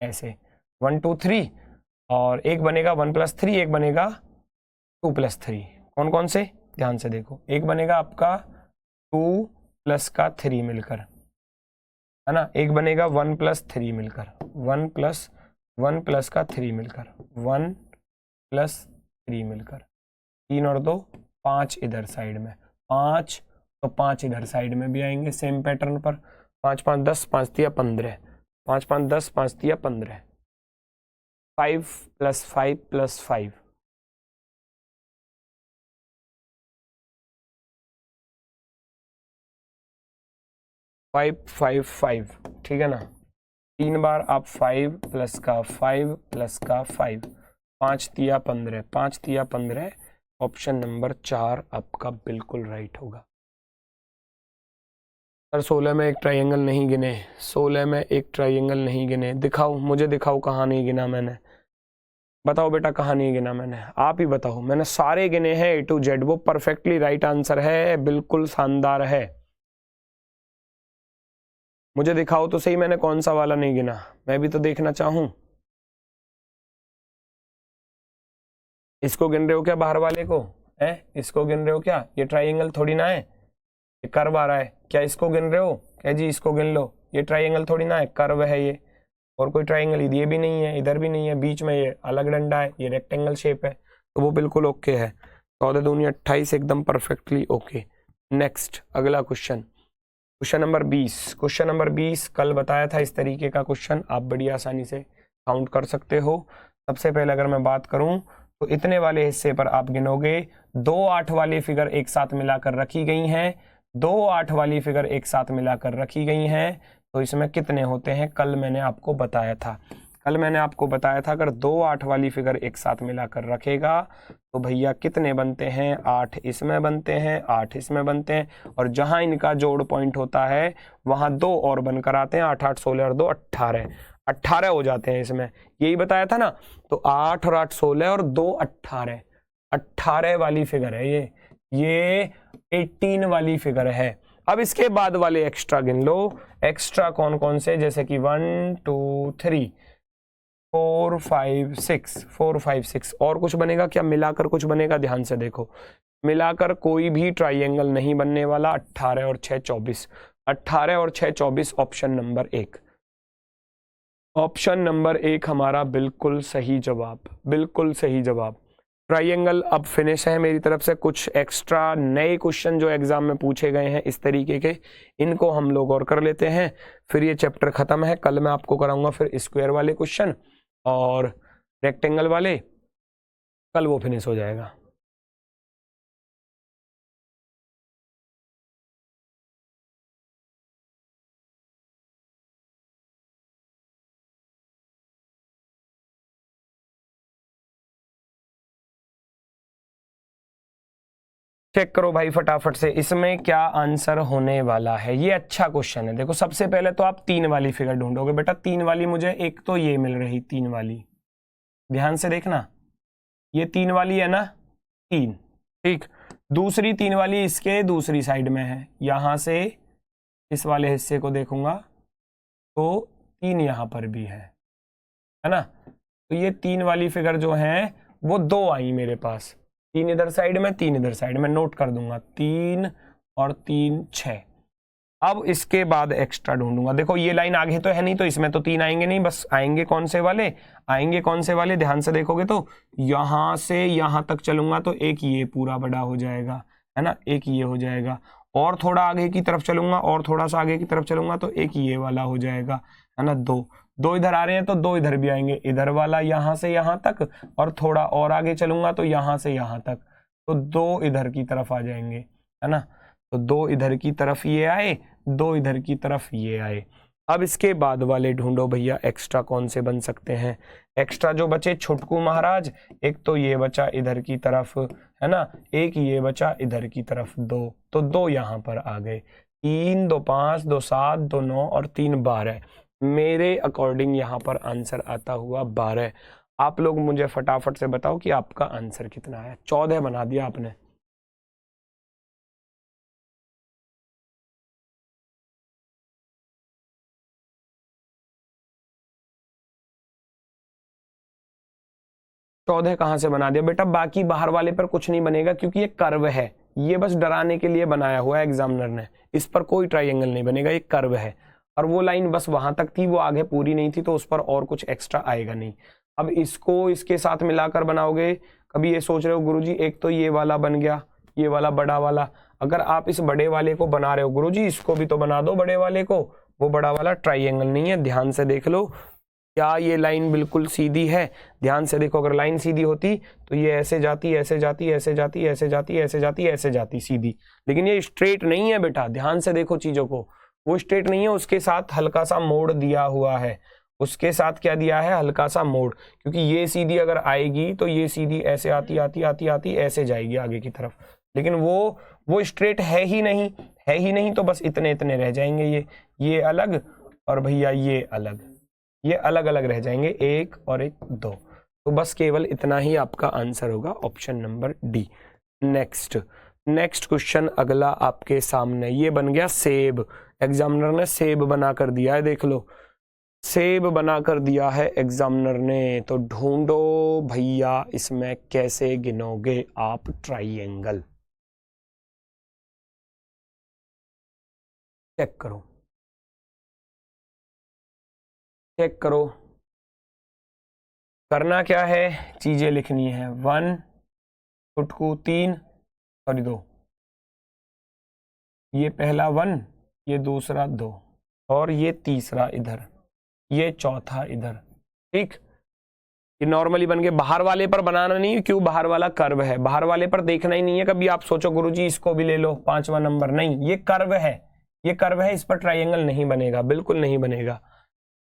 ऐसे 1 2 3, और एक बनेगा 1 + 3, एक बनेगा 2 + 3। कौन कौन से? ध्यान से देखो, एक बनेगा आपका 2 + का 3 मिलकर, है ना, एक बनेगा 1 + 3 मिलकर, 1 + का 3 मिलकर, 1 + 3 मिलकर, 3 और 2 5 इधर साइड में, 5 तो 5 इधर साइड में भी आएंगे सेम पैटर्न पर। 5 5 10, 5 3 15, 5 5 10, 5 3 15, 5 + 5 + 5, 5 5 5, ठीक है ना। 3 बार आप 5 + का 5 + का 5, 5 3 15, 5 3 15, ऑप्शन नंबर 4 आपका बिल्कुल राइट होगा। सर 16 में एक ट्राइंगल नहीं गिने, 16 में एक ट्राइंगल नहीं गिने, दिखाओ मुझे, दिखाओ कहाँ नहीं गिना मैंने, बताओ बेटा कहाँ नहीं गिना मैंने, आप ही बताओ। मैंने सारे गिने हैं A to Z, वो परफेक्टली राइट आंसर है, बिल्कुल शानदार है। मुझे दिखाओ तो सही, मैंने कौन सा वाला नहीं गिना, मैं भी तो देखना चाहूं। इसको गिन रहे हो क्या, बाहर वाले को? है इसको गिन रहे हो क्या? ये ट्राइंगल थोड़ी ना है, ये कर्व आ रहा है। क्या इसको गिन रहे हो? क्या जी इसको गिन लो, ये ट्राइंगल थोड़ी ना है, कर्व है ये। और कोई ट्राइंगल ये भी नहीं है, इधर भी नहीं है, बीच में ये अलग डंडा है, ये रेक्टेंगल शेप है, तो वो बिल्कुल ओके है। 14 दूनी 28, एकदम परफेक्टली ओके। नेक्स्ट, अगला question, question number 20। Question number 20 कल बताया था इस तरीके का क्वेश्चन, आप बड़ी आसानी से काउंट कर सकते हो। सबसे पहले अगर मैं बात करूं तो इतने वाले हिस्से पर आप गिनोगे, 2 8 वाली फिगर एक साथ मिलाकर रखी गई हैं, 2 8 वाली फिगर एक साथ मिलाकर रखी गई हैं, तो इसमें कितने होते हैं? कल मैंने आपको बताया था, कल मैंने आपको बताया था अगर 2 8 वाली फिगर एक साथ मिलाकर रखेगा तो भैया कितने बनते हैं? 8 इसमें बनते हैं, 8 इसमें बनते हैं, और जहां इनका जोड़ पॉइंट होता है वहां 2 और बनकर आते हैं, 8 8 16 और 2 18, 18 हो जाते हैं इसमें, यही बताया था ना। तो 8 और 8 16 और 2 18, 18 वाली फिगर है ये 18 वाली फिगर है। अब इसके बाद वाले एक्स्ट्रा गिन लो, एक्स्ट्रा कौन कौन से, जैसे कि 1 2 3 4 5 6, 4 5 6, और कुछ बनेगा क्या? मिलाकर कुछ बनेगा? ध्यान से देखो, मिलाकर कोई भी ट्राइंगल नहीं बनने वाला। 18 और 6 24, 18 और 6 24, ऑप्शन नंबर 1, ऑप्शन नंबर 1 हमारा बिल्कुल सही जवाब, बिल्कुल सही जवाब। ट्राइंगल अब फिनिश है मेरी तरफ से। कुछ एक्स्ट्रा नए क्वेश्चन जो एग्जाम में पूछे गए हैं इस तरीके के, इनको हम लोग और कर लेते हैं, फिर ये चैप्टर खत्म है। कल मैं आपको कराऊंगा फिर स्क्वायर वाले क्वेश्चन और रेक्टेंगल वाले, कल वो फिनिश हो जाएगा। चेक करो भाई फटाफट से, इसमें क्या आंसर होने वाला है। ये अच्छा क्वेश्चन है। देखो सबसे पहले तो आप 3 वाली फिगर ढूंढोगे बेटा। 3 वाली मुझे एक तो ये मिल रही, 3 वाली, ध्यान से देखना, ये 3 वाली है ना, 3, ठीक। दूसरी 3 वाली इसके दूसरी साइड में है, यहां से इस वाले हिस्से को देखूंगा तो 3 यहां पर भी है ना। तो ये 3 वाली फिगर जो है वो 2 आई मेरे पास, 3 इधर साइड में, 3 इधर साइड में, नोट कर दूंगा, 3 और 3 6। अब इसके बाद एक्स्ट्रा ढूंढूंगा। देखो ये लाइन आगे तो है नहीं, तो इसमें तो 3 आएंगे नहीं, बस आएंगे कौन से वाले, आएंगे कौन से वाले, ध्यान से देखोगे तो यहां से यहां तक चलूंगा तो एक ये पूरा बड़ा हो जाएगा, है ना, एक ये हो जाएगा, और थोड़ा आगे की तरफ चलूंगा और थोड़ा सा आगे की तरफ चलूंगा तो एक ये वाला हो जाएगा, है ना। 2 इधर आ रहे हैं तो 2 इधर भी आएंगे, इधर वाला यहां से यहां तक, और थोड़ा और आगे चलूंगा तो यहां से यहां तक, तो 2 इधर की तरफ आ जाएंगे, है ना। तो 2 इधर की तरफ ये आए, 2 इधर की तरफ ये आए। अब इसके बाद वाले ढूंढो भैया, एक्स्ट्रा कौन से बन सकते हैं। एक्स्ट्रा जो बचे छुटकू महाराज, एक तो ये बचा इधर की तरफ, है ना, एक ये बचा इधर की तरफ, 2, तो 2 यहां पर आ गए। 3 2 5 2 7 2 9 और 3 12। मेरे अकॉर्डिंग यहां पर आंसर आता हुआ 12। आप लोग मुझे फटाफट से बताओ कि आपका आंसर कितना है। 14 बना दिया आपने। चौदह कहां से बना दिया बेटा? बाकी बाहर वाले पर कुछ नहीं बनेगा क्योंकि ये कर्व है, ये बस डराने के लिए बनाया हुआ है एग्जामिनर ने, इस पर कोई ट्राइंगल नहीं बनेगा, ये कर्व है। और वो लाइन बस वहां तक थी, वो आगे पूरी नहीं थी, तो उस पर और कुछ एक्स्ट्रा आएगा नहीं। अब इसको इसके साथ मिलाकर बनाओगे, कभी ये सोच रहे हो गुरुजी एक तो ये वाला बन गया, ये वाला बड़ा वाला, अगर आप इस बड़े वाले को बना रहे हो गुरुजी इसको भी तो बना दो बड़े वाले को, वो बड़ा वाला ट्राइंगल नहीं है। ध्यान से देख लो, क्या ये लाइन बिल्कुल सीधी है? ध्यान से देखो, अगर लाइन सीधी होती तो ये ऐसे जाती, ऐसे जाती, ऐसे जाती, ऐसे जाती, ऐसे जाती, ऐसे जाती सीधी, लेकिन ये स्ट्रेट नहीं है बेटा। ध्यान से देखो चीजों को, वो स्ट्रेट नहीं है, उसके साथ हल्का सा मोड़ दिया हुआ है। उसके साथ क्या दिया है? हल्का सा मोड़, क्योंकि ये सीधी अगर आएगी तो ये सीधी ऐसे आती आती आती आती ऐसे जाएगी आगे की तरफ, लेकिन वो स्ट्रेट है ही नहीं, है ही नहीं, तो बस इतने इतने रह जाएंगे, ये अलग और भैया ये अलग, ये अलग अलग रह जाएंगे, एक और एक, 2। तो बस केवल इतना ही आपका आंसर होगा, option number D. Next question अगला आपके सामने, ये बन गया सेब। एग्जामिनर ने सेब बना कर दिया है, देख लो, सेब बना कर दिया है एग्जामिनर ने। तो ढूंढो भैया इसमें कैसे गिनोगे आप ट्राइएंगल। चेक करो, चेक करो, करना क्या है, चीजें लिखनी है। 1 टुटकू 3 सॉरी 2, ये पहला 1, ये दूसरा 2, और ये तीसरा इधर, ये चौथा इधर, ठीक। ये नॉर्मली बन गए। बाहर वाले पर बनाना नहीं है, क्यों? बाहर वाला कर्व है, बाहर वाले पर देखना ही नहीं है। कभी आप सोचो गुरुजी इसको भी ले लो 5वां नंबर, नहीं, ये कर्व है, ये कर्व है, इस पर ट्राइंगल नहीं बनेगा, बिल्कुल नहीं बनेगा।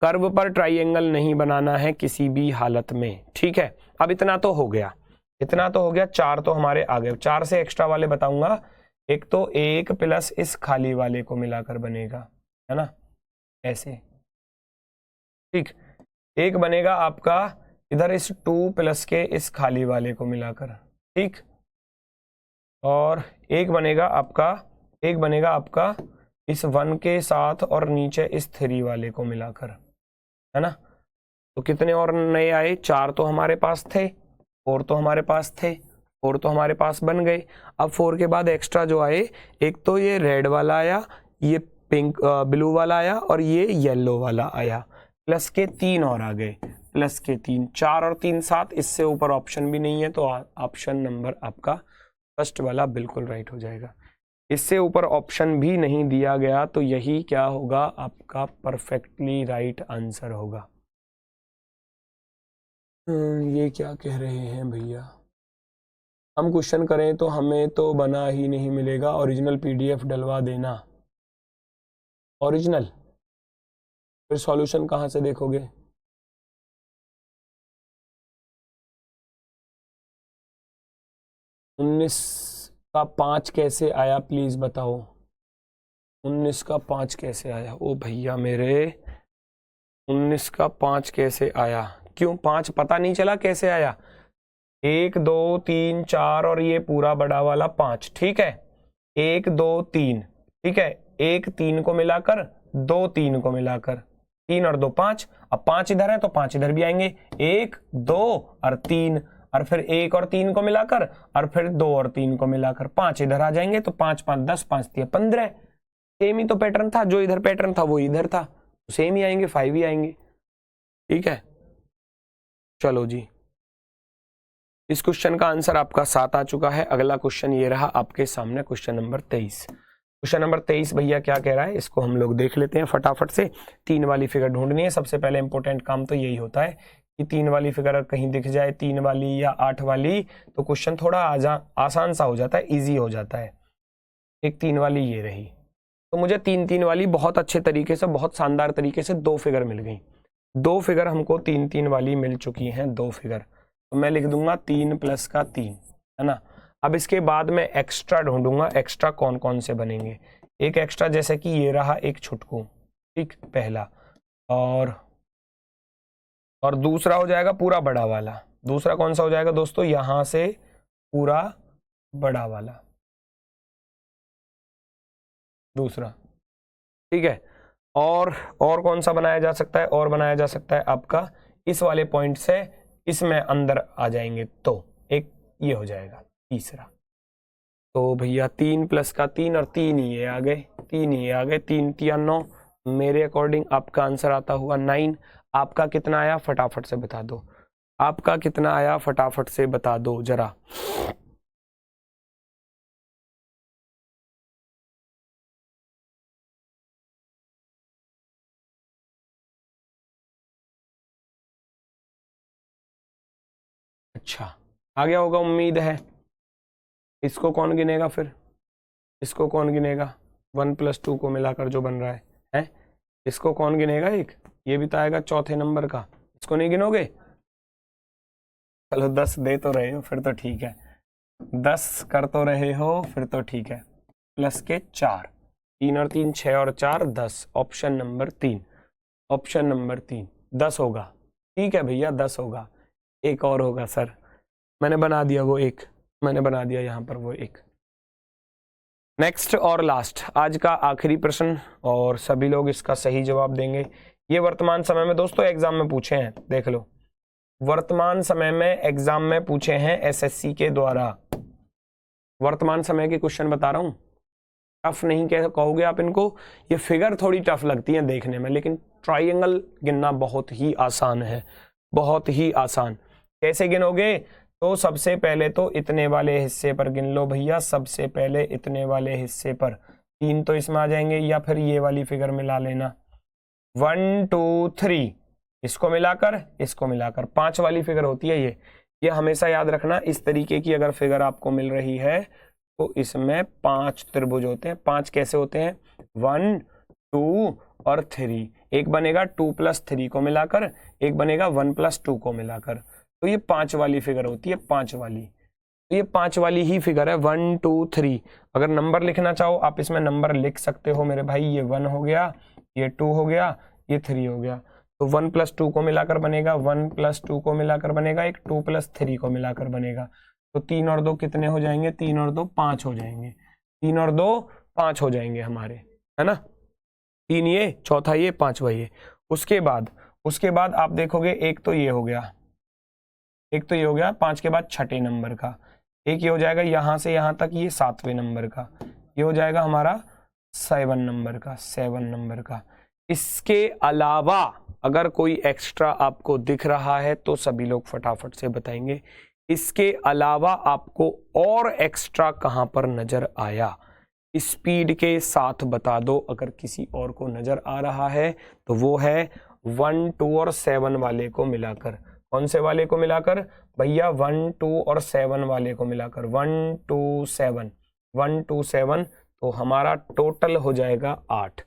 कर्व पर ट्राइंगल नहीं बनाना है किसी भी हालत में, ठीक है। अब इतना तो हो गया, इतना तो हो गया। 4 तो हमारे आ गए, 4 से एक्स्ट्रा वाले बताऊंगा। एक तो 1 प्लस इस खाली वाले को मिलाकर बनेगा, है ना, ऐसे, ठीक। एक बनेगा आपका इधर इस 2 प्लस के इस खाली वाले को मिलाकर, ठीक। और एक बनेगा आपका इस 1 के साथ और नीचे इस 3 वाले को मिलाकर, है ना। तो कितने और नए आए? 4 तो हमारे पास थे, 4 तो हमारे पास थे, 4 तो हमारे पास बन गए। अब 4 के बाद एक्स्ट्रा जो आए, एक तो ये रेड वाला आया, ये पिंक ब्लू वाला आया, और ये येलो वाला आया, प्लस के 3 और आ गए, प्लस के 3, 4 और 3 7। इससे ऊपर ऑप्शन भी नहीं है, तो ऑप्शन नंबर आपका फर्स्ट वाला बिल्कुल राइट हो जाएगा। इससे ऊपर ऑप्शन भी नहीं दिया गया, तो यही क्या होगा? आपका परफेक्टली राइट आंसर होगा। ये क्या कह रहे हैं भैया? हम क्वेश्चन करें तो हमें तो बना ही नहीं मिलेगा, ओरिजिनल PDF डलवा देना। ओरिजिनल, फिर सॉल्यूशन कहाँ से देखोगे? उन्नीस का 5 कैसे आया प्लीज बताओ। 19 का 5 कैसे आया? ओ भैया मेरे, 19 का 5 कैसे आया? क्यों 5 पता नहीं चला कैसे आया? 1 2 3 4 और ये पूरा बड़ा वाला 5, ठीक है। 1 2 3, ठीक है। 1 3 को मिलाकर, 2 3 को मिलाकर, 3 और 2 5। अब 5 इधर है तो 5 इधर भी आएंगे, 1 2 और 3, और फिर 1 और 3 को मिलाकर, और फिर 2 और 3 को मिलाकर 5 इधर आ जाएंगे, तो 5 5 10, 5 3 15। सेम ही तो पैटर्न था, जो इधर पैटर्न था वो इधर था, सेम ही आएंगे, 5 ही आएंगे, ठीक है। चलो जी, इस क्वेश्चन का आंसर आपका 7 आ चुका है। अगला क्वेश्चन ये रहा आपके सामने, क्वेश्चन नंबर 23। क्वेश्चन नंबर 23 भैया क्या कह रहा है, इसको हम लोग देख लेते हैं फटाफट से। 3 वाली फिगर ढूंढनी है। सबसे पहले इंपॉर्टेंट काम तो यही होता है कि 3 वाली फिगर कहीं दिख जाए, 3 वाली या 8 वाली, तो क्वेश्चन थोड़ा आसान सा हो जाता है, ईजी हो जाता है। एक 3 वाली ये रही, तो मुझे 3 3 वाली बहुत अच्छे तरीके से, बहुत शानदार तरीके से 2 फिगर मिल गई। 2 फिगर हमको 3 3 वाली मिल चुकी हैं, 2 फिगर। तो मैं लिख दूंगा 3 + का 3, है ना। अब इसके बाद मैं एक्स्ट्रा ढूंढूंगा, एक्स्ट्रा कौन कौन से बनेंगे। एक एक्स्ट्रा जैसे कि ये रहा एक छुटकू, ठीक, पहला, और दूसरा हो जाएगा पूरा बड़ा वाला। दूसरा कौन सा हो जाएगा दोस्तों? यहां से पूरा बड़ा वाला, दूसरा, ठीक है। और कौन सा बनाया जा सकता है? और बनाया जा सकता है आपका इस वाले पॉइंट से इसमें अंदर आ जाएंगे, तो एक ये हो जाएगा तीसरा। तो भैया 3 + का 3 और 3 ही ये आ गए, 3 ही आ गए, 3 3 9। मेरे अकॉर्डिंग आपका आंसर आता हुआ 9। आपका कितना आया फटाफट से बता दो, आपका कितना आया फटाफट से बता दो जरा। अच्छा, आ गया होगा उम्मीद है। इसको कौन गिनेगा फिर? इसको कौन गिनेगा? 1 + 2 को मिलाकर जो बन रहा है? इसको कौन गिनेगा? एक ये भी तो आएगा चौथे नंबर का, इसको नहीं गिनोगे? चलो 10 दे तो रहे हो फिर तो ठीक है, 10 कर तो रहे हो फिर तो ठीक है। प्लस के 4, 3 और 3 6 और 4 10, ऑप्शन नंबर 3, ऑप्शन नंबर 3 10 होगा, ठीक है भैया 10 होगा। एक और होगा सर, मैंने बना दिया वो एक, मैंने बना दिया यहाँ पर वो एक। नेक्स्ट और लास्ट, आज का आखिरी प्रश्न, और सभी लोग इसका सही जवाब देंगे। ये वर्तमान समय में दोस्तों एग्जाम में पूछे हैं, देख लो, वर्तमान समय में एग्जाम में पूछे हैं एसएससी के द्वारा। वर्तमान समय के क्वेश्चन बता रहा हूं, टफ नहीं कहोगे आप इनको, ये फिगर थोड़ी टफ लगती है देखने में, लेकिन ट्राइंगल गिनना बहुत ही आसान है, बहुत ही आसान। कैसे गिनोगे? तो सबसे पहले तो इतने वाले हिस्से पर गिन लो भैया, सबसे पहले इतने वाले हिस्से पर, 3 तो इसमें आ जाएंगे, या फिर ये वाली फिगर मिला लेना, 1 2 3, इसको मिलाकर 5 वाली फिगर होती है ये हमेशा याद रखना। इस तरीके की अगर फिगर आपको मिल रही है तो इसमें 5 त्रिभुज होते हैं। 5 कैसे होते हैं? 1 2 और 3, एक बनेगा 2 + 3 को मिलाकर, एक बनेगा 1 + 2 को मिलाकर, तो ये 5 वाली फिगर होती है, 5 वाली। तो ये 5 वाली ही फिगर है, 1 2 3। अगर नंबर लिखना चाहो आप इसमें नंबर लिख सकते हो मेरे भाई, ये 1 हो गया, ये 2 हो गया, ये 3 हो गया, तो 1 + 2 को मिलाकर बनेगा, 1 + 2 को मिलाकर बनेगा, एक 2 + 3 को मिलाकर बनेगा, तो 3 और 2 कितने हो जाएंगे? 3 और 2 5 हो जाएंगे, 3 और 2 5 हो जाएंगे हमारे, है ना। 3 ये, चौथा ये, 5वां ये। उसके बाद आप देखोगे एक तो ये हो गया, एक तो ये हो गया 5 के बाद छठे नंबर का, एक ये हो जाएगा यहां से यहां तक, ये 7वें नंबर का, ये हो जाएगा हमारा 7 नंबर का, 7 नंबर का। इसके अलावा अगर कोई एक्स्ट्रा आपको दिख रहा है तो सभी लोग फटाफट से बताएंगे, इसके अलावा आपको और एक्स्ट्रा कहां पर नजर आया? स्पीड के साथ बता दो, अगर किसी और को नजर आ रहा है तो वो है 1 2 और 7 वाले को मिलाकर। कौन से वाले को मिलाकर भैया 1 2 और 7 वाले को मिलाकर 1 2 7 1 2 7, तो हमारा टोटल हो जाएगा 8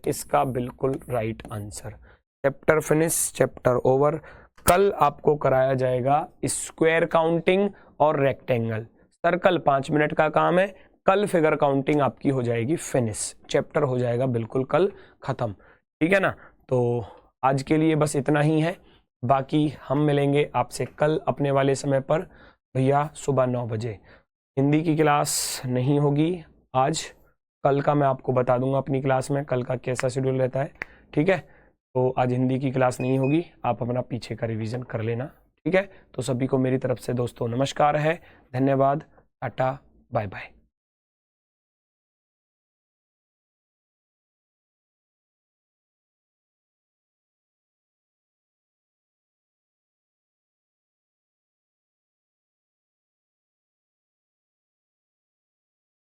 इसका बिल्कुल right answer. Chapter finish, chapter over. कल आपको कराया जाएगा स्क्वायर काउंटिंग और रेक्टेंगल। सर्कल 5 मिनट का काम है, कल फिगर काउंटिंग आपकी हो जाएगी फिनिश, चैप्टर हो जाएगा बिल्कुल कल खत्म, ठीक है ना। तो आज के लिए बस इतना ही है, बाकी हम मिलेंगे आपसे कल अपने वाले समय पर भैया सुबह 9 बजे। हिंदी की क्लास नहीं होगी आज, कल का मैं आपको बता दूंगा अपनी क्लास में कल का कैसा शेड्यूल रहता है, ठीक है। तो आज हिंदी की क्लास नहीं होगी, आप अपना पीछे का रिवीजन कर लेना, ठीक है। तो सभी को मेरी तरफ से दोस्तों नमस्कार है, धन्यवाद, टाटा, बाय बाय।